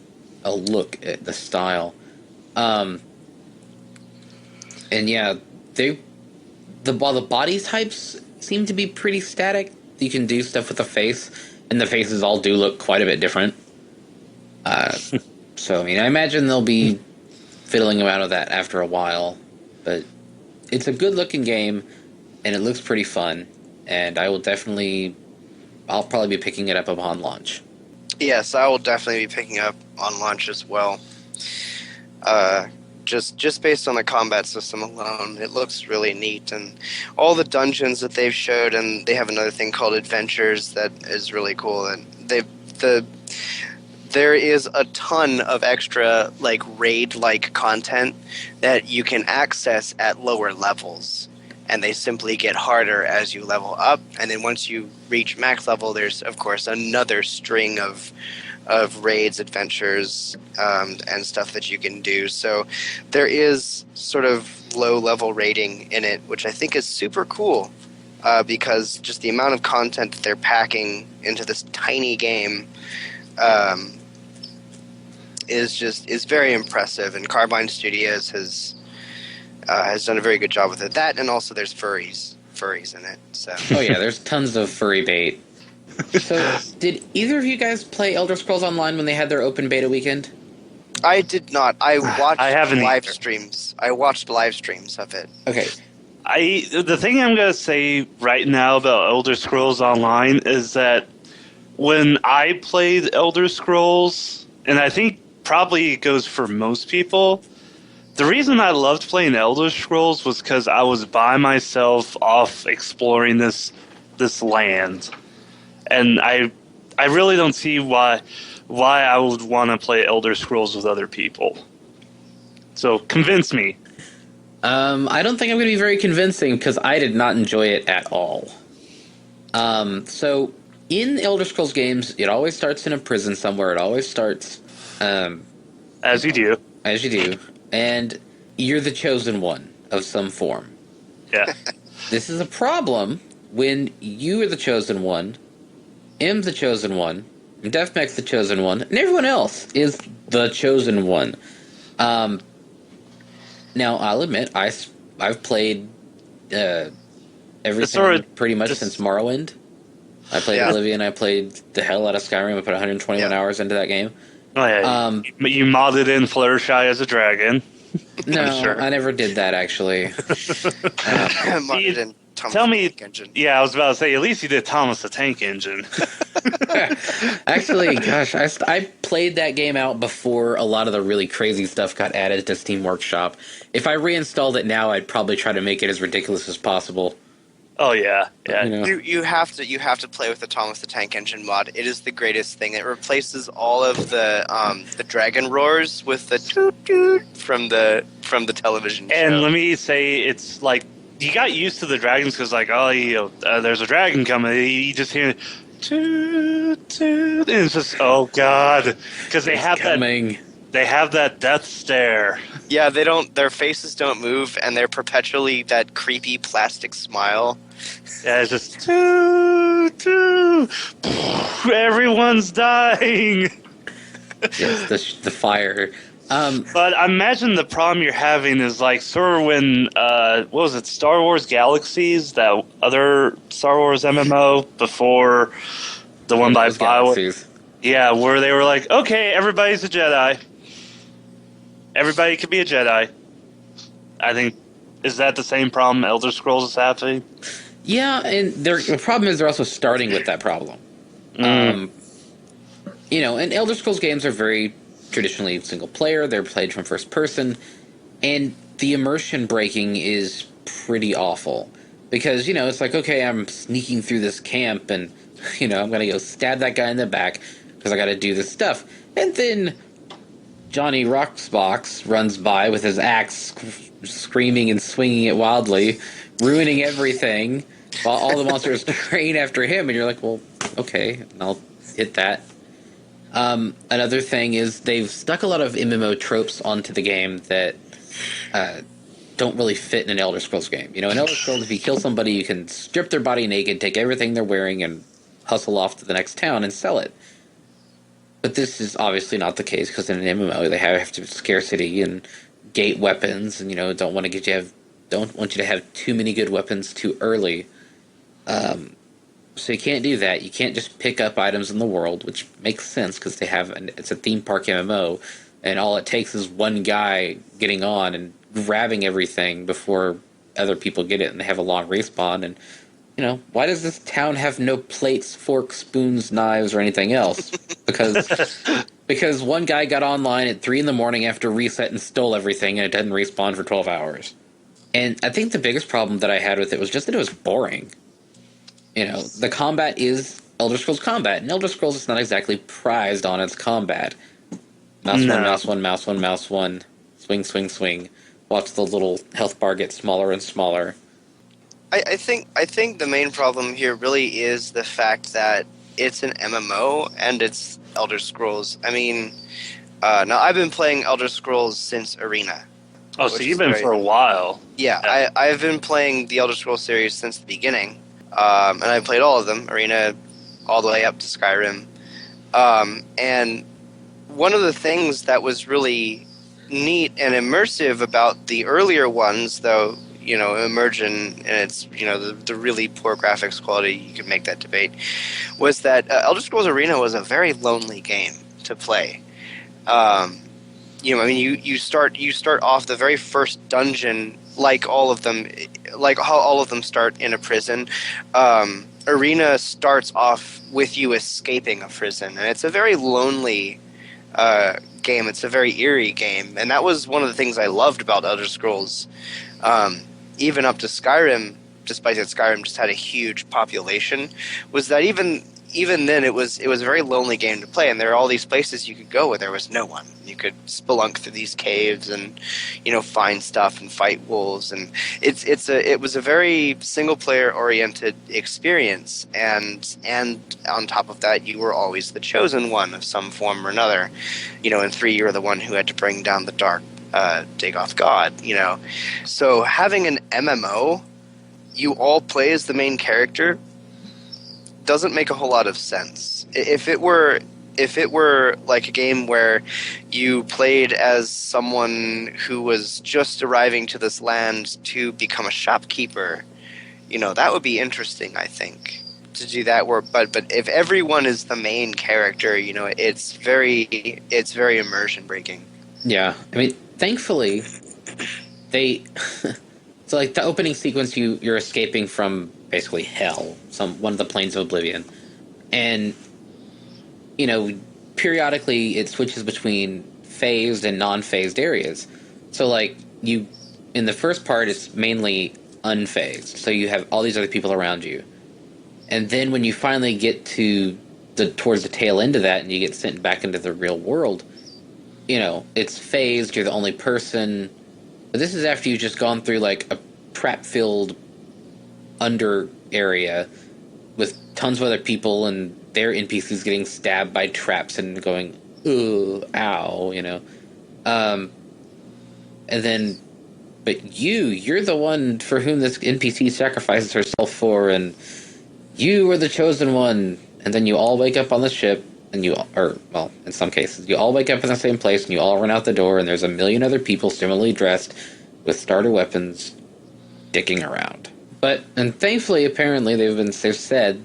A: a look at the style. And yeah, while the body types seem to be pretty static, you can do stuff with the face, and the faces all do look quite a bit different. So, I mean, I imagine they'll be fiddling around with that after a while, but it's a good-looking game, and it looks pretty fun, and I'll probably be picking it up upon launch.
C: Yes, I will definitely be picking up on launch as well. Just based on the combat system alone, it looks really neat, and all the dungeons that they've showed, and they have another thing called Adventures that is really cool, and there is a ton of extra like raid-like content that you can access at lower levels, and they simply get harder as you level up, and then once you reach max level, there's of course another string of raids, adventures, and stuff that you can do. So there is sort of low-level raiding in it, which I think is super cool, because just the amount of content that they're packing into this tiny game is very impressive. And Carbine Studios has done a very good job with it. That, and also there's furries in it. So.
A: Oh yeah, there's tons of furry bait. So, did either of you guys play Elder Scrolls Online when they had their open beta weekend?
C: I did not. I watched live
B: either.
C: streams. I watched live streams of it.
A: Okay.
B: The thing I'm going to say right now about Elder Scrolls Online is that when I played Elder Scrolls, and I think probably it goes for most people, the reason I loved playing Elder Scrolls was because I was by myself off exploring this land. And I really don't see why I would want to play Elder Scrolls with other people. So convince me.
A: I don't think I'm going to be very convincing because I did not enjoy it at all. So in Elder Scrolls games, it always starts in a prison somewhere. It always starts
B: As you do.
A: as you do, and you're the chosen one of some form.
B: Yeah.
A: This is a problem when you are the chosen one, M's the chosen one, and Deathmech's the chosen one, and everyone else is the chosen one. Now, I'll admit, I've played everything pretty much since Morrowind. I played Oblivion, I played the hell out of Skyrim, I put 121 hours into that game.
B: Oh, yeah. You modded in Fluttershy as a dragon.
A: No,
B: sure.
A: I never did that, actually.
C: Modded in Thomas
B: Tell
C: the
B: me,
C: Tank Engine.
B: yeah, I was about to say, at least you did Thomas the Tank Engine.
A: Actually, gosh, I played that game out before a lot of the really crazy stuff got added to Steam Workshop. If I reinstalled it now, I'd probably try to make it as ridiculous as possible.
B: Oh yeah, yeah.
A: You know.
C: You have to play with the Thomas the Tank Engine mod. It is the greatest thing. It replaces all of the dragon roars with the toot toot from the television show.
B: And let me say, it's like you got used to the dragons because, like, oh, there's a dragon coming. You just hear toot toot, and it's just god, because they have
A: Coming.
B: they have that death stare.
C: Yeah, they don't. Their faces don't move, and they're perpetually that creepy plastic smile.
B: Yeah, it's just toot toot. Everyone's dying.
A: Yes, the fire.
B: But I imagine the problem you're having is like sort of when what was it, Star Wars Galaxies, that other Star Wars MMO before the one by BioWare. Yeah, where they were like, okay, everybody's a Jedi. Everybody could be a Jedi. I think, is that the same problem Elder Scrolls is having?
A: Yeah, and the problem is they're also starting with that problem. And Elder Scrolls games are very traditionally single player. They're played from first person, and the immersion breaking is pretty awful because it's like, okay, I'm sneaking through this camp, and I'm gonna go stab that guy in the back because I got to do this stuff, and then Johnny Roxbox runs by with his axe, screaming and swinging it wildly, ruining everything, while all the monsters train after him, and you're like, well, okay, and I'll hit that. Another thing is they've stuck a lot of MMO tropes onto the game that don't really fit in an Elder Scrolls game. In Elder Scrolls, if you kill somebody, you can strip their body naked, take everything they're wearing, and hustle off to the next town and sell it. But this is obviously not the case because in an MMO they have to scarcity and gate weapons, and don't want you to have too many good weapons too early. So you can't do that. You can't just pick up items in the world, which makes sense because it's a theme park MMO, and all it takes is one guy getting on and grabbing everything before other people get it, and they have a long respawn. And why does this town have no plates, forks, spoons, knives, or anything else? Because one guy got online at 3 a.m. after reset and stole everything, and it didn't respawn for 12 hours. And I think the biggest problem that I had with it was just that it was boring. The combat is Elder Scrolls combat, and Elder Scrolls is not exactly prized on its combat. Mouse one, mouse one, mouse one, mouse one, swing, swing, swing. Watch the little health bar get smaller and smaller.
C: I think the main problem here really is the fact that it's an MMO and it's Elder Scrolls. I mean, now I've been playing Elder Scrolls since Arena.
B: Oh, so you've been for a while.
C: Yeah, I've been playing the Elder Scrolls series since the beginning. And I played all of them, Arena all the way up to Skyrim. And one of the things that was really neat and immersive about the earlier ones, though, Immersion and its, the really poor graphics quality, you could make that debate, was that Elder Scrolls Arena was a very lonely game to play. You start off the very first dungeon like how all of them start in a prison. Arena starts off with you escaping a prison, and it's a very lonely game. It's a very eerie game, and that was one of the things I loved about Elder Scrolls. Even up to Skyrim, despite that Skyrim just had a huge population, was that even even then, it was a very lonely game to play, and there are all these places you could go where there was no one. You could spelunk through these caves and, find stuff and fight wolves, and it was a very single player oriented experience, and on top of that, you were always the chosen one of some form or another. In 3, you were the one who had to bring down the dark Dagoth god. So having an MMO, you all play as the main character, doesn't make a whole lot of sense. If it were like a game where you played as someone who was just arriving to this land to become a shopkeeper, that would be interesting, I think, to do that. But if everyone is the main character, it's very immersion breaking.
A: Yeah, I mean, thankfully, they so like the opening sequence, you're escaping from basically hell, one of the planes of oblivion, and periodically it switches between phased and non-phased areas. So like in the first part, it's mainly unphased, so you have all these other people around you, and then when you finally get to towards the tail end of that, and you get sent back into the real world, it's phased. You're the only person, but this is after you've just gone through like a trap-filled under area with tons of other people and their NPCs getting stabbed by traps and going, ooh, ow, and then, but you're the one for whom this NPC sacrifices herself for, and you were the chosen one, and then you all wake up on the ship, and in some cases, you all wake up in the same place, and you all run out the door, and there's a million other people similarly dressed with starter weapons dicking around. And thankfully, apparently, they've said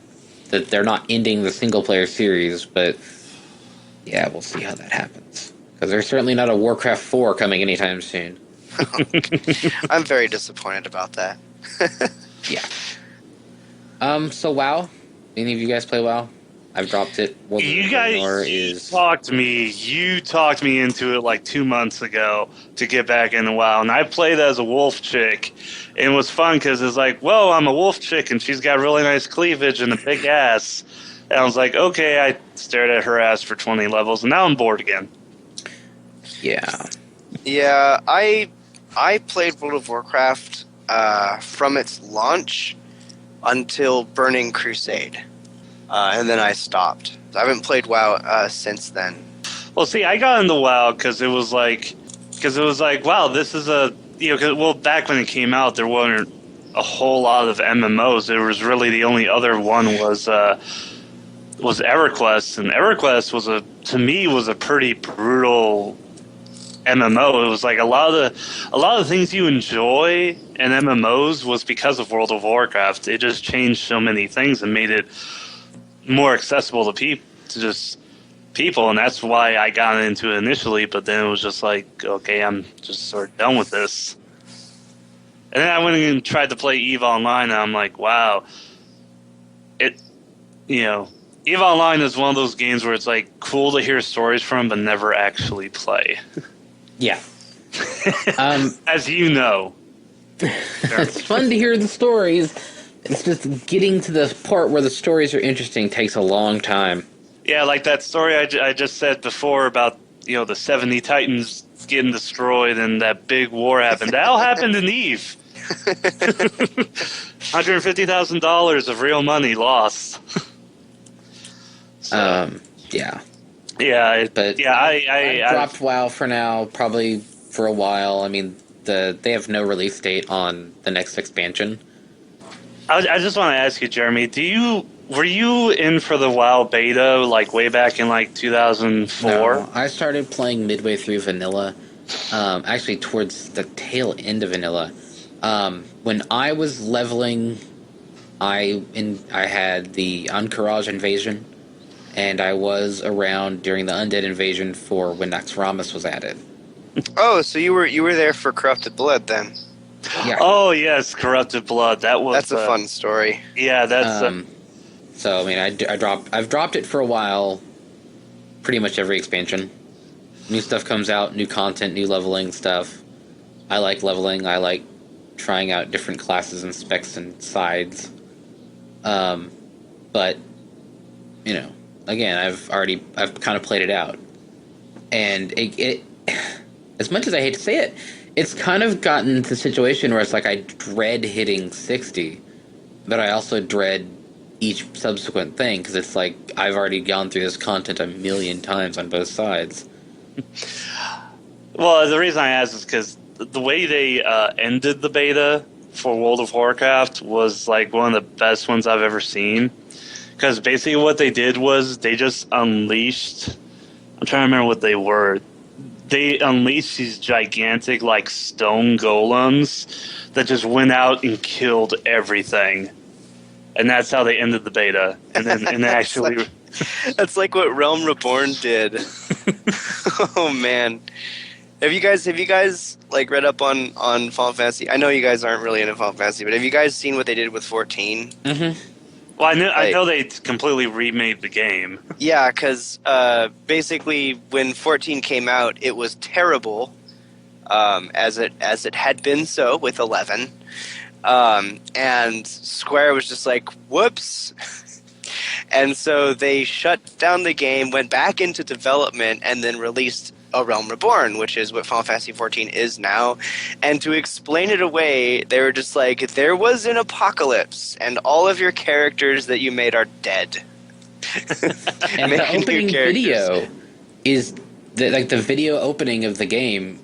A: that they're not ending the single-player series, but yeah, we'll see how that happens. Because there's certainly not a Warcraft 4 coming anytime soon.
C: I'm very disappointed about that.
A: Yeah. So WoW? Any of you guys play WoW? I've dropped it.
B: You guys talked me into it like 2 months ago to get back into WoW, and I played as a wolf chick, and it was fun because it's like, whoa, I'm a wolf chick, and she's got really nice cleavage and a big ass, and I was like, okay, I stared at her ass for 20 levels, and now I'm bored again.
A: Yeah.
C: Yeah, I played World of Warcraft from its launch until Burning Crusade. And then I stopped. I haven't played WoW since then.
B: Well, see, I got into WoW because it was like, wow, this is back when it came out, there weren't a whole lot of MMOs. There was really the only other one was EverQuest, and EverQuest to me was a pretty brutal MMO. It was like a lot of the things you enjoy in MMOs was because of World of Warcraft. It just changed so many things and made it more accessible to people, and that's why I got into it initially. But then it was just like, okay, I'm just sort of done with this. And then I went and tried to play EVE Online, and I'm like, wow, EVE Online is one of those games where it's like cool to hear stories from, but never actually play.
A: Yeah.
B: As you know.
A: It's fun to hear the stories. It's just getting to the part where the stories are interesting takes a long time.
B: Yeah, like that story I just said before about, the 70 Titans getting destroyed and that big war happened. That all happened in EVE. $150,000 of real money lost.
A: Yeah.
B: Yeah,
A: I dropped WoW for now, probably for a while. I mean, they have no release date on the next expansion.
B: I just want to ask you, Jeremy, were you in for the WoW beta like way back in like 2004?
A: No, I started playing midway through vanilla. Actually, towards the tail end of vanilla. When I was leveling, I had the Ankaraj invasion, and I was around during the Undead invasion for when Naxxramas was added.
C: Oh, so you were there for Corrupted Blood then?
A: Yeah.
B: Oh yes, Corrupted Blood. That's
C: a fun story.
B: Yeah, that's.
A: So I mean, I've dropped it for a while. Pretty much every expansion, new stuff comes out, new content, new leveling stuff. I like leveling. I like trying out different classes and specs and sides. But again, I've kind of played it out, and it as much as I hate to say it, it's kind of gotten to the situation where it's like I dread hitting 60, but I also dread each subsequent thing because it's like I've already gone through this content a million times on both sides.
B: Well, the reason I asked is because the way they ended the beta for World of Warcraft was like one of the best ones I've ever seen. Because basically what they did was they just unleashed... I'm trying to remember what they were. They unleashed these gigantic like stone golems that just went out and killed everything. And that's how they ended the beta. And then actually...
C: That's like what Realm Reborn did. Oh, man. Have you guys like read up on Final Fantasy? I know you guys aren't really into Final Fantasy, but have you guys seen what they did with 14?
A: Mm-hmm.
B: Well, I know they completely remade the game.
C: Yeah, because basically when 14 came out, it was terrible, as it had been so with 11, and Square was just like, whoops. And so they shut down the game, went back into development, and then released A Realm Reborn, which is what Final Fantasy XIV is now. And to explain it away, they were just like, there was an apocalypse, and all of your characters that you made are dead.
A: And the opening video is the video opening of the game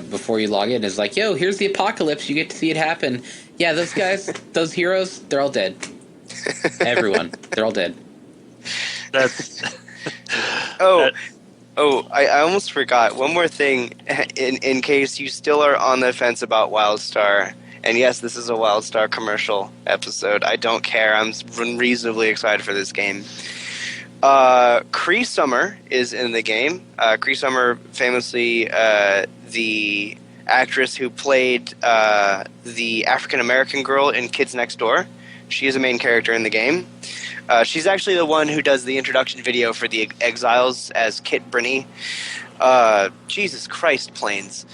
A: before you log in is like, yo, here's the apocalypse. You get to see it happen. Yeah, those guys, those heroes, they're all dead. Everyone, they're all dead.
B: That's...
C: I almost forgot. One more thing, in case you still are on the fence about Wildstar. And yes, this is a Wildstar commercial episode. I don't care. I'm reasonably excited for this game. Cree Summer is in the game. Cree Summer, famously the actress who played the African-American girl in Kids Next Door. She is a main character in the game. She's actually the one who does the introduction video for the Exiles as Kit Brony. Jesus Christ, planes.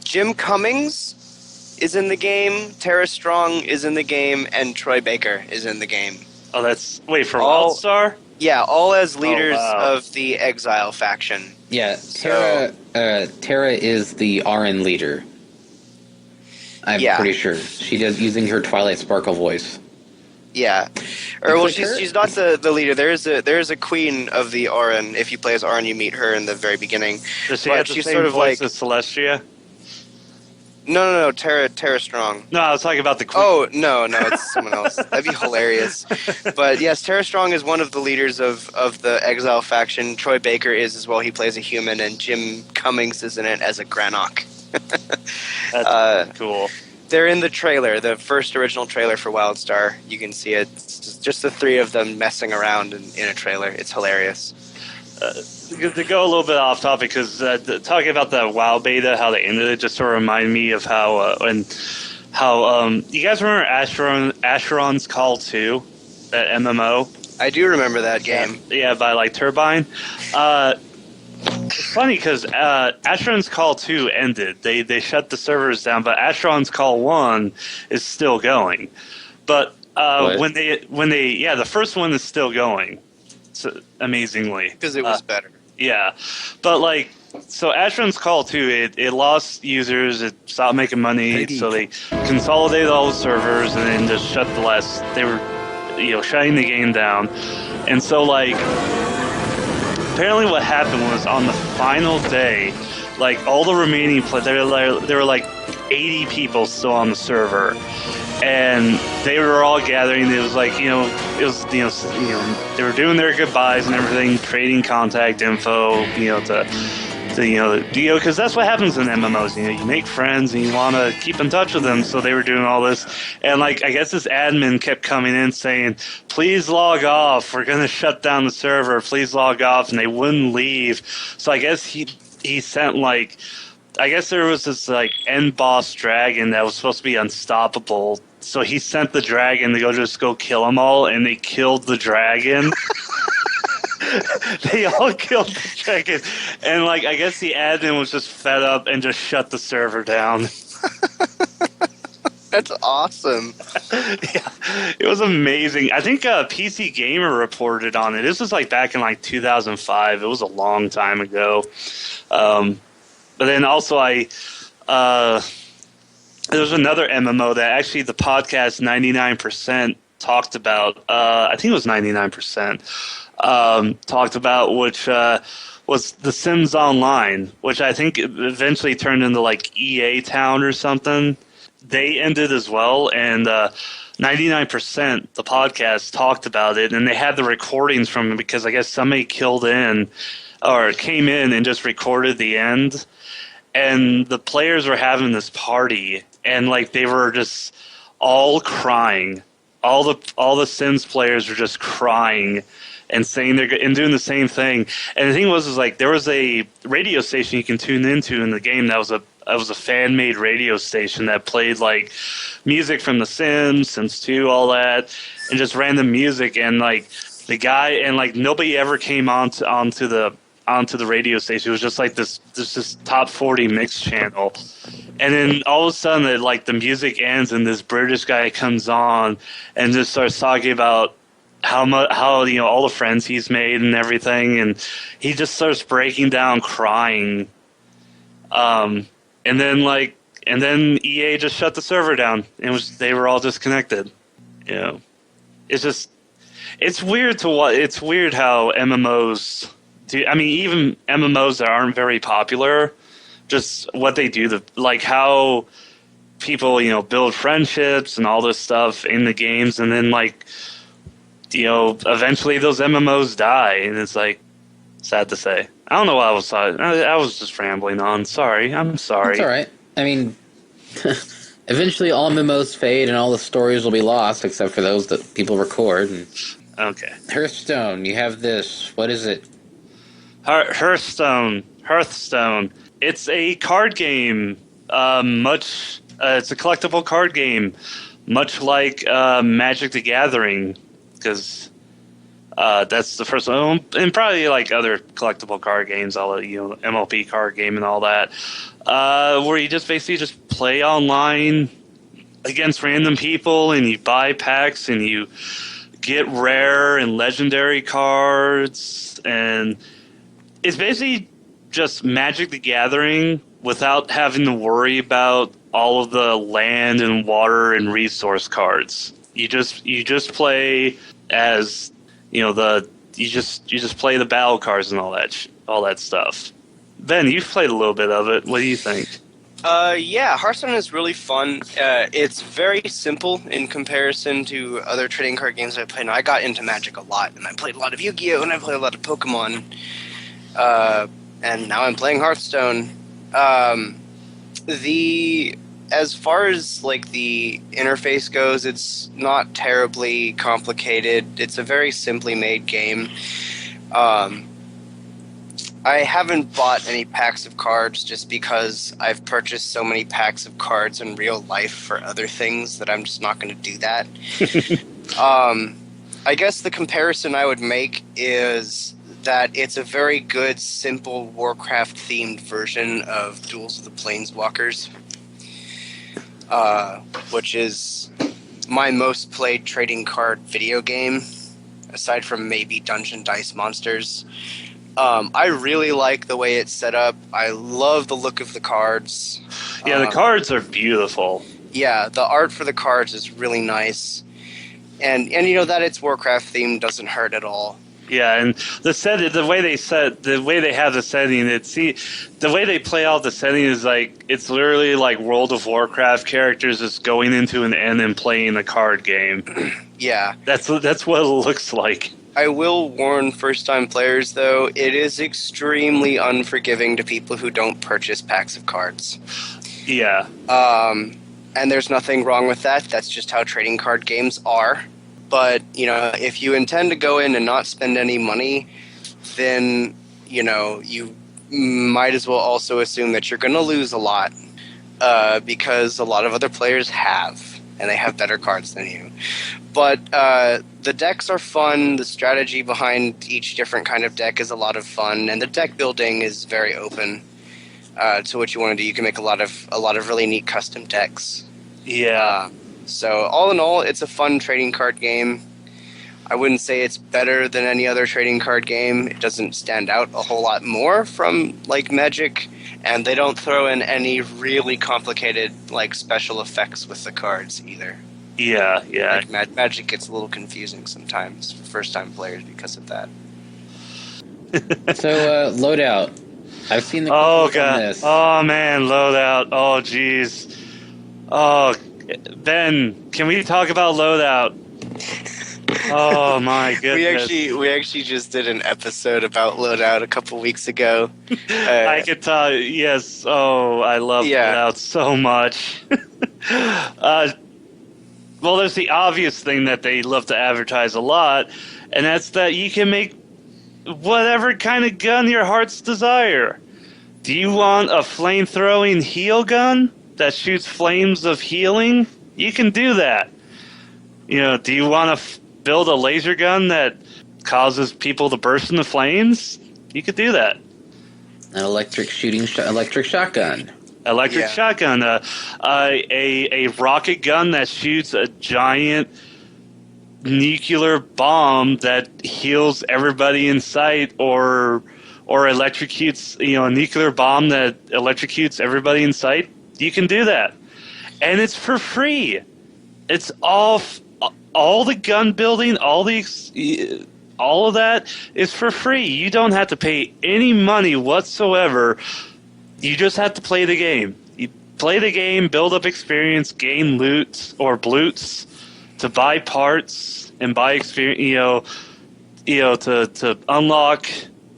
C: Jim Cummings is in the game, Tara Strong is in the game, and Troy Baker is in the game.
B: Oh, that's... Wait, for Wildstar?
C: Yeah, all as leaders of the Exile faction.
A: Yeah, Tara is the RN leader. I'm pretty sure. She does, using her Twilight Sparkle voice.
C: Yeah. She's not the leader. There is a queen of the Auron. If you play as Auron, you meet her in the very beginning.
B: Does she have the same voice as Celestia?
C: No. Tara Strong.
B: No, I was talking about the queen.
C: Oh, no, it's someone else. That'd be hilarious. But yes, Tara Strong is one of the leaders of the Exile faction. Troy Baker is as well. He plays a human, and Jim Cummings is in it as a Granok.
B: That's cool.
C: They're in the trailer, the first original trailer for Wildstar. You can see it. It's just the three of them messing around in a trailer. It's hilarious.
B: To go a little bit off topic, because talking about the WoW beta, how they ended it, just sort of reminded me of how you guys remember Asheron's Call 2, that MMO?
C: I do remember that game.
B: Yeah, by like Turbine. It's funny because Asheron's Call 2 ended. They shut the servers down, but Asheron's Call 1 is still going. But when they the first one is still going, so, amazingly.
C: Because it was better.
B: Yeah. But like, so Asheron's Call 2, it lost users, it stopped making money, so they consolidated all the servers and then just shut the last, they were, shutting the game down. And so like, apparently what happened was on the final day, like all the remaining there were like 80 people still on the server, and they were all gathering. It was like they were doing their goodbyes and everything, trading contact info, because that's what happens in MMOs. You make friends and you want to keep in touch with them. So they were doing all this, and like I guess this admin kept coming in saying, "Please log off. We're gonna shut down the server. Please log off," and they wouldn't leave. So I guess he sent like, I guess there was this like end boss dragon that was supposed to be unstoppable. So he sent the dragon to go kill them all, and they killed the dragon. They all killed the dragon, and like I guess the admin was just fed up and just shut the server down.
C: That's awesome.
B: Yeah, it was amazing. I think PC Gamer reported on it. This was like back in like 2005. It was a long time ago. But then also there was another MMO that actually the podcast 99% talked about. I think it was 99%. Talked about, which was The Sims Online, which I think eventually turned into like EA Town or something. They ended as well, and 99% the podcast talked about it, and they had the recordings from it because I guess somebody came in and just recorded the end, and the players were having this party, and like they were just all crying. All the Sims players were just crying and saying and doing the same thing. And the thing was like there was a radio station you can tune into in the game that was a fan-made radio station that played like music from The Sims, Sims 2, all that, and just random music. And like the guy, and like nobody ever came onto the radio station. It was just like this top 40 mix channel. And then all of a sudden, like the music ends, and this British guy comes on and just starts talking about how all the friends he's made and everything, and he just starts breaking down, crying. And then EA just shut the server down, and they were all disconnected. You know, it's weird it's weird how MMOs do. I mean, even MMOs that aren't very popular, just what they do, like how people build friendships and all this stuff in the games, and then like eventually those MMOs die, and it's like sad to say. I don't know what I was just rambling on. Sorry. I'm sorry.
A: It's all right. I mean, eventually all MMOs fade and all the stories will be lost except for those that people record.
B: Okay.
A: Hearthstone, you have this. What is it?
B: Hearthstone. It's a card game. It's a collectible card game, much like Magic the Gathering, because that's the first one, and probably like other collectible card games, MLP card game and all that, where you just basically just play online against random people, and you buy packs, and you get rare and legendary cards, and it's basically just Magic the Gathering without having to worry about all of the land and water and resource cards. You just play as you just play the battle cards and all that stuff. Ben, you've played a little bit of it. What do you think?
C: Yeah, Hearthstone is really fun. It's very simple in comparison to other trading card games I played. Now, I got into Magic a lot, and I played a lot of Yu-Gi-Oh! And I played a lot of Pokemon. And now I'm playing Hearthstone. As far as like the interface goes, it's not terribly complicated. It's a very simply made game. I haven't bought any packs of cards just because I've purchased so many packs of cards in real life for other things that I'm just not going to do that. I guess the comparison I would make is that it's a very good, simple Warcraft-themed version of Duels of the Planeswalkers, which is my most played trading card video game, aside from maybe Dungeon Dice Monsters. I really like the way it's set up. I love the look of the cards.
B: Yeah, the cards are beautiful.
C: Yeah, the art for the cards is really nice. And that it's Warcraft themed doesn't hurt at all.
B: Yeah, and the way they have the setting, the way they play out the setting is like it's literally like World of Warcraft characters just going into an inn and playing a card game.
C: Yeah,
B: that's what it looks like.
C: I will warn first-time players, though, it is extremely unforgiving to people who don't purchase packs of cards.
B: Yeah.
C: And there's nothing wrong with that. That's just how trading card games are. But, if you intend to go in and not spend any money, then, you might as well also assume that you're going to lose a lot, because a lot of other players have, and they have better cards than you. But the decks are fun. The strategy behind each different kind of deck is a lot of fun, and the deck building is very open to what you want to do. You can make a lot of really neat custom decks.
B: Yeah.
C: So all in all, it's a fun trading card game. I wouldn't say it's better than any other trading card game. It doesn't stand out a whole lot more from like Magic, and they don't throw in any really complicated like special effects with the cards either.
B: Yeah.
C: Like Magic gets a little confusing sometimes for first-time players because of that.
A: So, loadout. I've seen the
B: Oh,
A: critiques on
B: God.
A: this.
B: Oh, man, loadout. Oh, jeez. Oh, Ben, can we talk about loadout? Oh, my goodness.
C: We actually just did an episode about loadout a couple weeks ago.
B: I could tell. Yes. Oh, I love loadout so much. Well, there's the obvious thing that they love to advertise a lot, and that's that you can make whatever kind of gun your heart's desire. Do you want a flame-throwing heal gun that shoots flames of healing? You can do that. You know, do you want to build a laser gun that causes people to burst into flames? You could do that.
A: An electric shotgun.
B: Electric shotgun, a rocket gun that shoots a giant nuclear bomb that heals everybody in sight, or electrocutes, a nuclear bomb that electrocutes everybody in sight. You can do that, and it's for free. It's all the gun building, all of that is for free. You don't have to pay any money whatsoever. You just have to play the game. You play the game, build up experience, gain loot or bloots to buy parts and buy experience. To unlock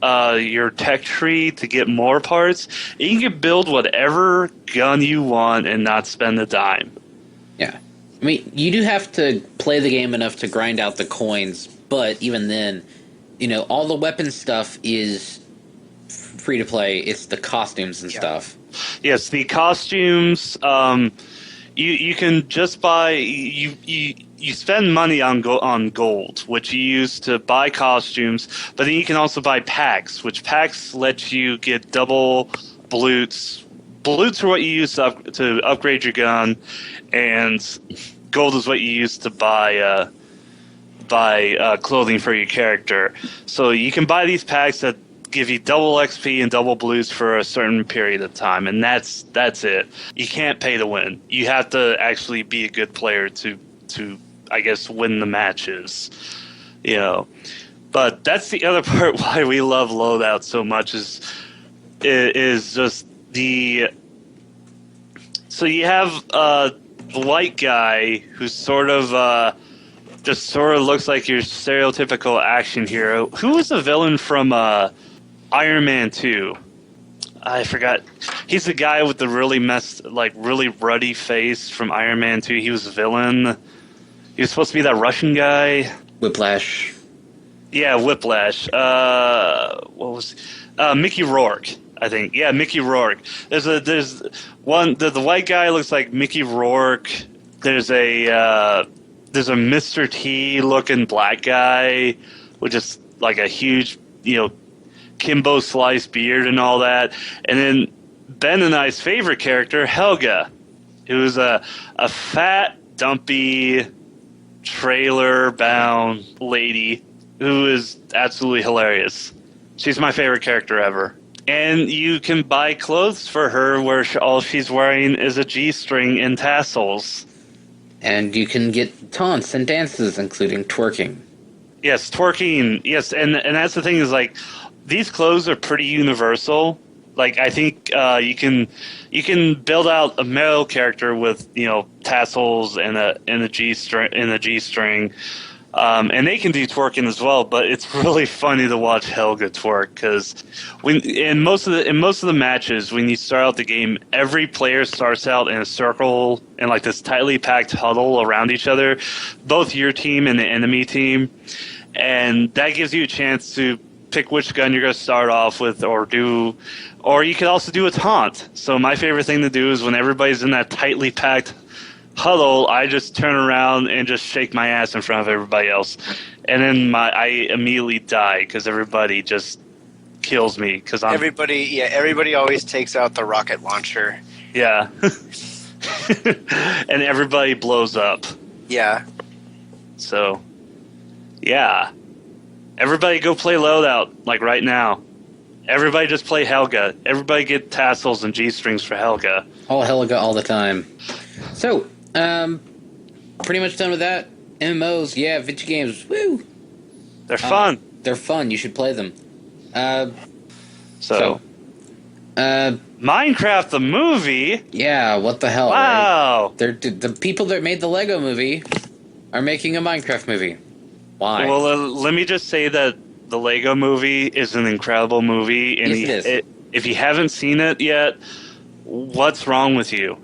B: your tech tree to get more parts. You can build whatever gun you want and not spend a dime.
A: Yeah, I mean, you do have to play the game enough to grind out the coins, but even then, all the weapon stuff is free to play. It's the costumes and stuff.
B: Yes, the costumes. You can just buy. You spend money on gold, which you use to buy costumes. But then you can also buy packs, which packs let you get double bloots. Bloots are what you use to upgrade your gun, and gold is what you use to buy clothing for your character. So you can buy these packs that give you double XP and double blues for a certain period of time, and that's it. You can't pay to win. You have to actually be a good player to I guess win the matches. But that's the other part why we love loadout so much is just the. So you have the white guy who's sort of looks like your stereotypical action hero. Who was the villain from Iron Man 2? I forgot. He's the guy with the really ruddy face from Iron Man 2. He was a villain. He was supposed to be that Russian guy.
A: Whiplash.
B: Yeah, Whiplash. What was Mickey Rourke, I think. Yeah, Mickey Rourke. There's one. The white guy looks like Mickey Rourke. There's a Mr. T looking black guy with just like a huge, Kimbo Slice beard and all that. And then Ben and I's favorite character, Helga, who's a fat, dumpy, trailer-bound lady who is absolutely hilarious. She's my favorite character ever. And you can buy clothes for her where all she's wearing is a G-string and tassels.
A: And you can get taunts and dances, including twerking.
B: Yes, twerking. Yes, and that's the thing is, like, these clothes are pretty universal. Like, I think you can build out a male character with tassels and a G string, and they can do twerking as well. But it's really funny to watch Helga twerk because in most of the matches when you start out the game, every player starts out in a circle in like this tightly packed huddle around each other, both your team and the enemy team, and that gives you a chance to pick which gun you're going to start off with, or you could also do a taunt. So my favorite thing to do is when everybody's in that tightly packed huddle, I just turn around and just shake my ass in front of everybody else, and then I immediately die because everybody just kills me because everybody
C: always takes out the rocket launcher.
B: Yeah. and everybody blows up.
C: Yeah.
B: So, yeah. Everybody go play Loadout, like right now. Everybody just play Helga. Everybody get tassels and G-strings for Helga.
A: All Helga all the time. So, pretty much done with that. MMOs, yeah, video games, woo!
B: They're fun.
A: They're fun, you should play them.
B: Minecraft the movie?
A: Yeah, what the hell,
B: wow.
A: right? They're, the people that made the Lego movie are making a Minecraft movie. Why?
B: Well, let me just say that the Lego movie is an incredible movie. And
A: yes, it is.
B: If you haven't seen it yet, what's wrong with you?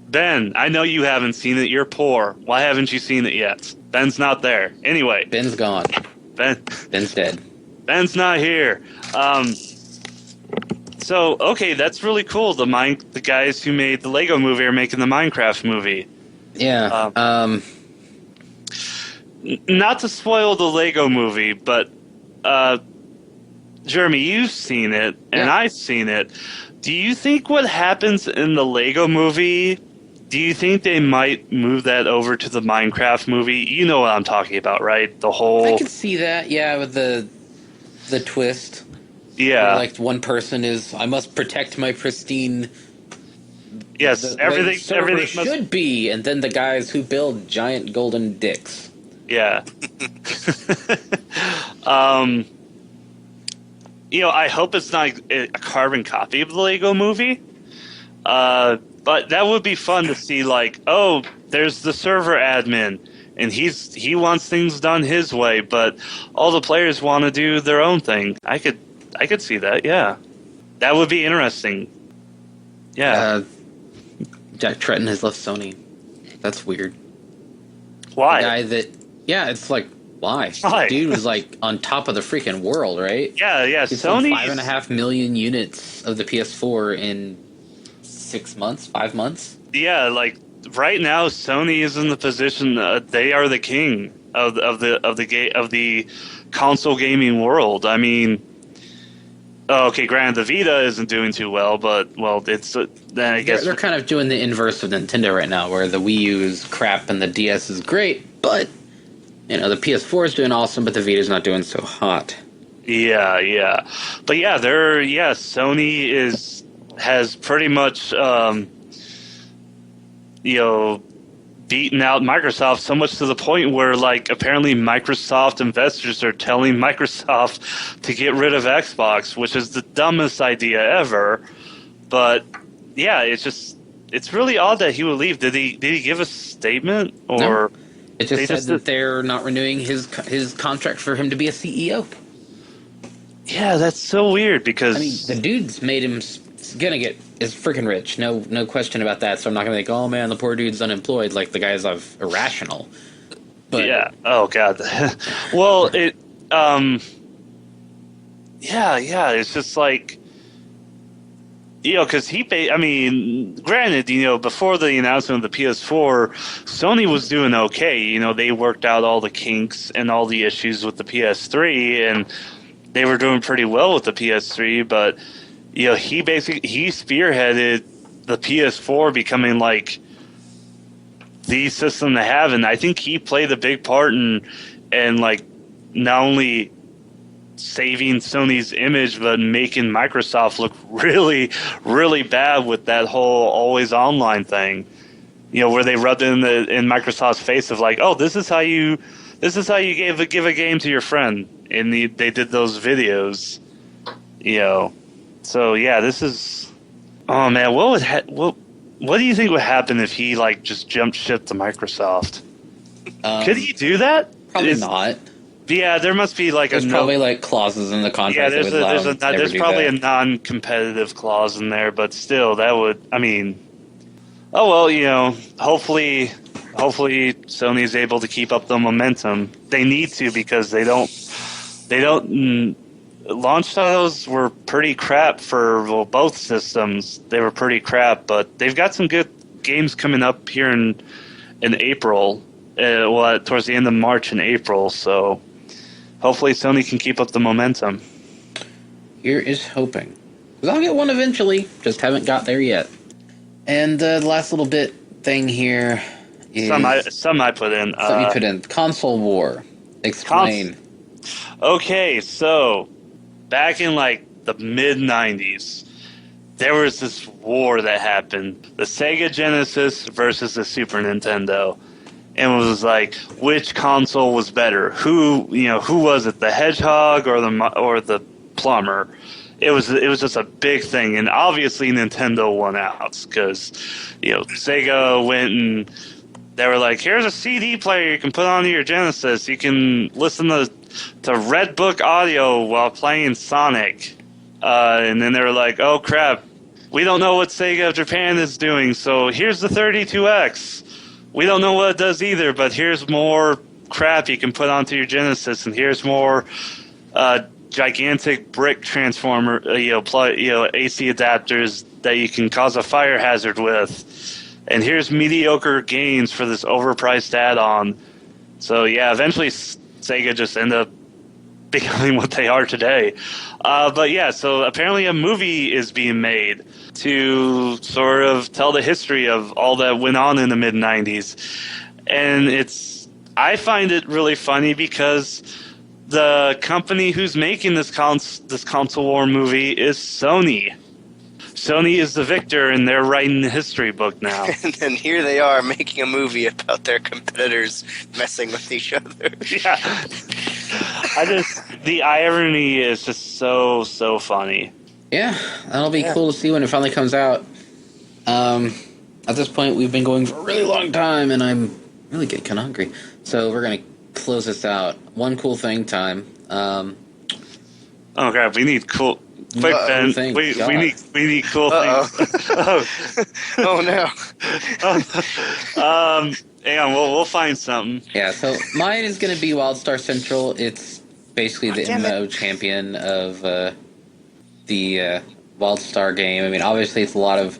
B: Ben, I know you haven't seen it. You're poor. Why haven't you seen it yet? Ben's not there. Anyway.
A: Ben's gone. Ben's dead.
B: Ben's not here. So, okay, that's really cool. The guys who made the Lego movie are making the Minecraft movie.
A: Yeah.
B: Not to spoil the Lego movie, but Jeremy, you've seen it, and I've seen it. Do you think what happens in the Lego movie, do you think they might move that over to the Minecraft movie? You know what I'm talking about, right? The whole...
A: I can see that, yeah, with the twist.
B: Yeah.
A: Where, like, one person is, I must protect my pristine...
B: Yes, everything
A: should be, and then the guys who build giant golden dicks.
B: Yeah. I hope it's not a carbon copy of the Lego movie. But that would be fun to see, like, oh, there's the server admin, and he wants things done his way, but all the players want to do their own thing. I could see that, yeah. That would be interesting. Yeah.
A: Jack Tretton has left Sony. That's weird.
B: Why?
A: The guy that... Yeah, it's like, why?
B: Why?
A: The dude was like on top of the freaking world, right?
B: Yeah.
A: He sold 5.5 million units of the PS4 in 6 months, 5 months.
B: Yeah, like right now, Sony is in the position they are the king of the console gaming world. I mean, okay, granted, the Vita isn't doing too well, but it's I guess
A: they're kind of doing the inverse of Nintendo right now, where the Wii U is crap and the DS is great, but. The PS4 is doing awesome, but the Vita's not doing so hot.
B: Yeah. But yeah, Sony has pretty much beaten out Microsoft so much to the point where, like, apparently Microsoft investors are telling Microsoft to get rid of Xbox, which is the dumbest idea ever. But yeah, it's really odd that he would leave. Did he give a statement or?
A: No. It just said that they're not renewing his contract for him to be a CEO.
B: Yeah, that's so weird because...
A: I mean, the dude's made him is freaking rich. No question about that. So I'm not going to think, oh man, the poor dude's unemployed. Like, the guy's irrational. But
B: yeah. Oh, God. Well, it... Yeah, it's just like... because granted, before the announcement of the PS4, Sony was doing okay. They worked out all the kinks and all the issues with the PS3, and they were doing pretty well with the PS3. But he spearheaded the PS4 becoming like the system to have, and I think he played a big part in like not only saving Sony's image, but making Microsoft look really, really bad with that whole always online thing. Where they rubbed in Microsoft's face of like, oh, this is how you give a game to your friend, and they did those videos. So yeah, this is. Oh man, what do you think would happen if he like just jumped ship to Microsoft? Could he do that?
A: Probably not.
B: Yeah, there must be like
A: there's probably like clauses in the contract.
B: Yeah, there's probably a non-competitive clause in there, but still, that would. I mean, oh well, hopefully Sony's able to keep up the momentum. They need to because they don't. Launch titles were pretty crap for both systems. They were pretty crap, but they've got some good games coming up here in April. Towards the end of March and April, so. Hopefully Sony can keep up the momentum.
A: Here is hoping. Because I'll get one eventually, just haven't got there yet. And the last little bit thing here is
B: Some I put in.
A: something you put in. Console war. Explain.
B: Okay, so back in like the mid 90s, there was this war that happened. The Sega Genesis versus the Super Nintendo. And it was like, which console was better? Who was it? The Hedgehog or the Plumber? It was just a big thing, and obviously Nintendo won out because Sega went and they were like, here's a CD player you can put onto your Genesis. You can listen to Redbook audio while playing Sonic. And then they were like, oh crap, we don't know what Sega of Japan is doing, so here's the 32X. We don't know what it does either, but here's more crap you can put onto your Genesis, and here's more gigantic brick transformer, AC adapters that you can cause a fire hazard with, and here's mediocre games for this overpriced add-on. So yeah, eventually Sega just ended up becoming what they are today. But yeah, so apparently a movie is being made to sort of tell the history of all that went on in the mid 90s, and I find it really funny because the company who's making this console war movie is Sony. Sony is the victor, and they're writing the history book now.
C: And then here they are making a movie about their competitors messing with each other.
B: Yeah. The irony is just so funny.
A: Yeah, that'll be cool to see when it finally comes out. At this point, we've been going for a really long time, and I'm really getting kind of hungry. So we're going to close this out. One cool thing time.
B: Oh, crap, we need cool... Quick, Ben, we need cool things.
C: Oh, no.
B: Hang on, we'll find something.
A: Yeah, so mine is going to be Wildstar Central. It's basically the MMO champion of the Wildstar game. I mean, obviously it's a lot of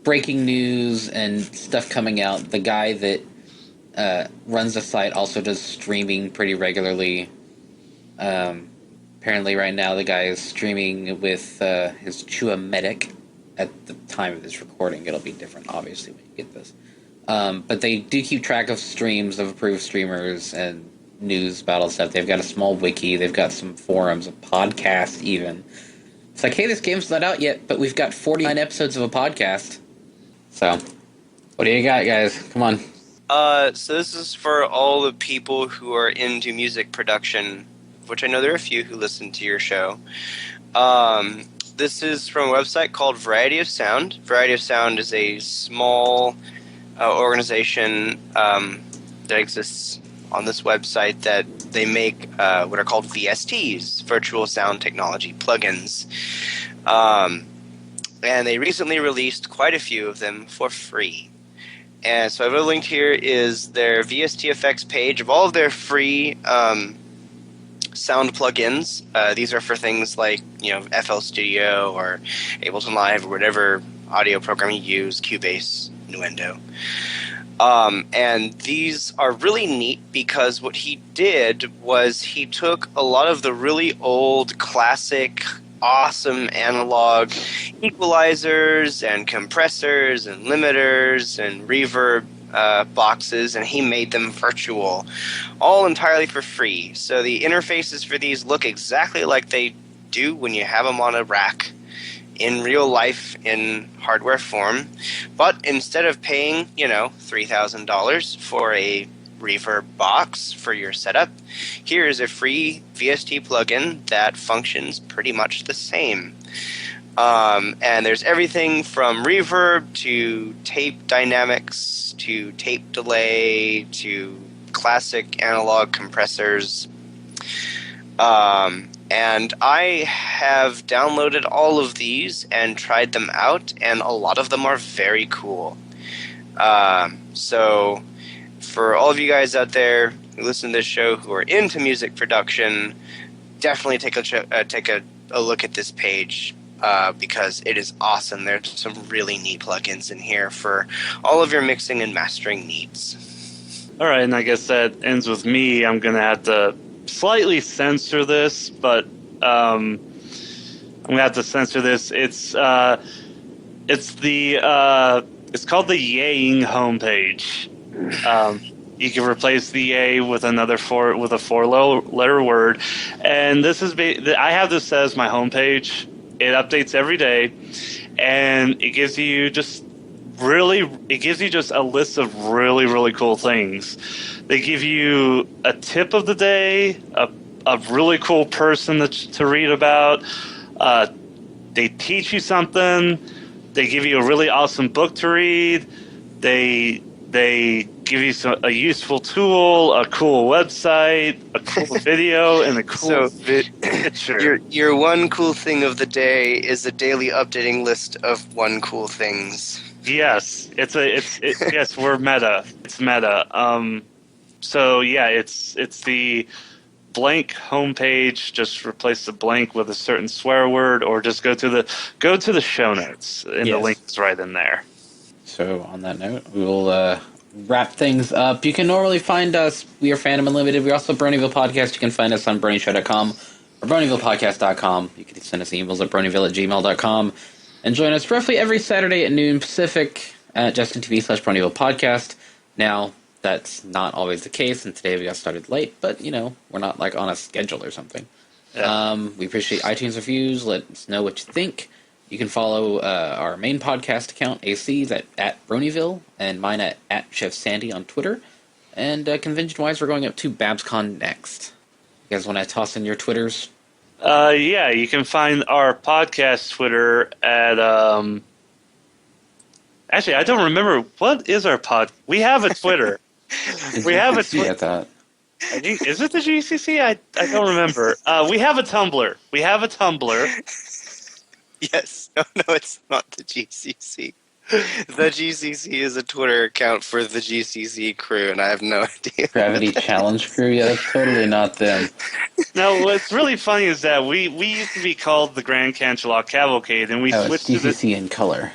A: breaking news and stuff coming out. The guy that runs the site also does streaming pretty regularly. Apparently right now the guy is streaming with his Chua Medic at the time of this recording. It'll be different, obviously, when you get this. But they do keep track of streams of approved streamers and news about all stuff. They've got a small wiki. They've got some forums, a podcast even. It's like, hey, this game's not out yet, but we've got 49 episodes of a podcast. So, what do you got, guys? Come on.
C: So this is for all the people who are into music production, which I know there are a few who listen to your show. This is from a website called Variety of Sound. Variety of Sound is a small organization that exists on this website that they make what are called VSTs, virtual sound technology plugins. And they recently released quite a few of them for free. And so I've linked here is their VST effects page of all of their free sound plugins. These are for things like, FL Studio or Ableton Live or whatever audio program you use, Cubase, Nuendo. And these are really neat because what he did was he took a lot of the really old, classic, awesome analog equalizers and compressors and limiters and reverb boxes, and he made them virtual, all entirely for free. So the interfaces for these look exactly like they do when you have them on a rack in real life in hardware form. But instead of paying, $3,000 for a reverb box for your setup, here is a free VST plugin that functions pretty much the same. And there's everything from reverb to tape dynamics to tape delay to classic analog compressors. And I have downloaded all of these and tried them out, and a lot of them are very cool. So for all of you guys out there who listen to this show who are into music production, definitely take a look at this page because it is awesome. There's some really neat plugins in here for all of your mixing and mastering needs.
B: All right, and I guess that ends with me. I'm going to have to slightly censor this, but I'm going to have to censor this. It's the It's called the Yaying homepage. You can replace the A with a four-letter word, and this is I have this as my homepage. It updates every day, and it gives you just a list of really cool things. They give you a tip of the day, a really cool person to read about. They teach you something. They give you a really awesome book to read. They give you a useful tool, a cool website, a cool video, and a cool picture.
C: Your one cool thing of the day is a daily updating list of one cool things.
B: Yes, yes, we're meta. It's meta. So yeah, it's the blank homepage. Just replace the blank with a certain swear word, or just go to the show notes, and the link is right in there.
A: So on that note, we will wrap things up. You can normally find us. We are Fandom Unlimited. We're also Bronyville Podcast. You can find us on BronyShow.com or BronyvillePodcast.com. You can send us emails at Bronyville@gmail.com. And join us roughly every Saturday at noon Pacific at JustinTV/Bronyville Podcast. Now, that's not always the case, and today we got started late, but, we're not, on a schedule or something. Yeah. We appreciate iTunes reviews. Let us know what you think. You can follow our main podcast account, AC's, at Bronyville, and mine at Chef Sandy on Twitter. And convention-wise, we're going up to BabsCon next. You guys want to toss in your Twitters?
B: Yeah, you can find our podcast Twitter at... Actually, I don't remember. What is our pod... We have a Twitter. We have a Twitter. Is it the GCC? I don't remember. We have a Tumblr.
C: Yes. No, it's not the GCC. The GCC is a Twitter account for the GCC crew, and I have no idea.
A: Gravity Challenge crew? Yeah, that's totally not them.
B: No, what's really funny is that we used to be called the Grand Cancelot Cavalcade, and we switched
A: it's GCC in color.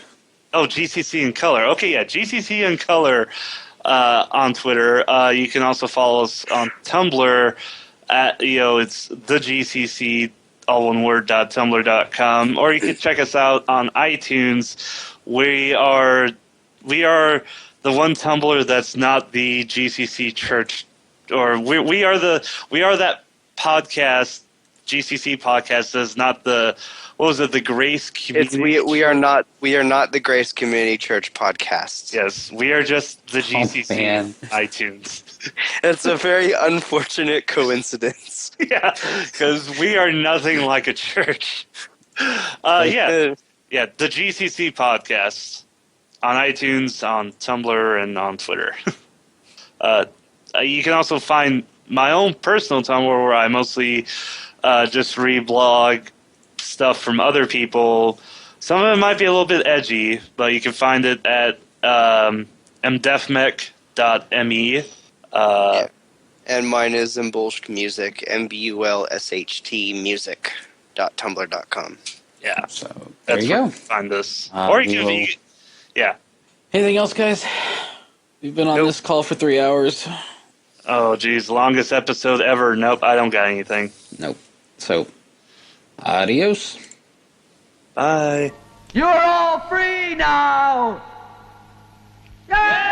B: Oh, GCC in color. Okay, yeah, GCC in color on Twitter. You can also follow us on Tumblr at, it's the GCC, all one word, .tumblr.com, or you can check us out on iTunes. We are the one Tumblr that's not the GCC church, or we are that podcast, GCC podcast that's not the, what was it, the Grace Community?
C: We are not the Grace Community Church podcast.
B: Yes, we are just the GCC iTunes.
C: It's a very unfortunate coincidence.
B: Yeah, because we are nothing like a church. Yeah, the GCC podcast on iTunes, on Tumblr, and on Twitter. You can also find my own personal Tumblr where I mostly just reblog stuff from other people. Some of it might be a little bit edgy, but you can find it at mdefmec.me.
C: And mine is Mbulshk Music, MBULSHT music.tumblr.com.
B: Yeah.
A: So there you go.
B: Find us. Or you can yeah.
A: Anything else, guys? We've been on this call for 3 hours.
B: Oh, geez. Longest episode ever. Nope, I don't got anything.
A: Nope. So, adios.
B: Bye.
D: You're all free now! Yeah!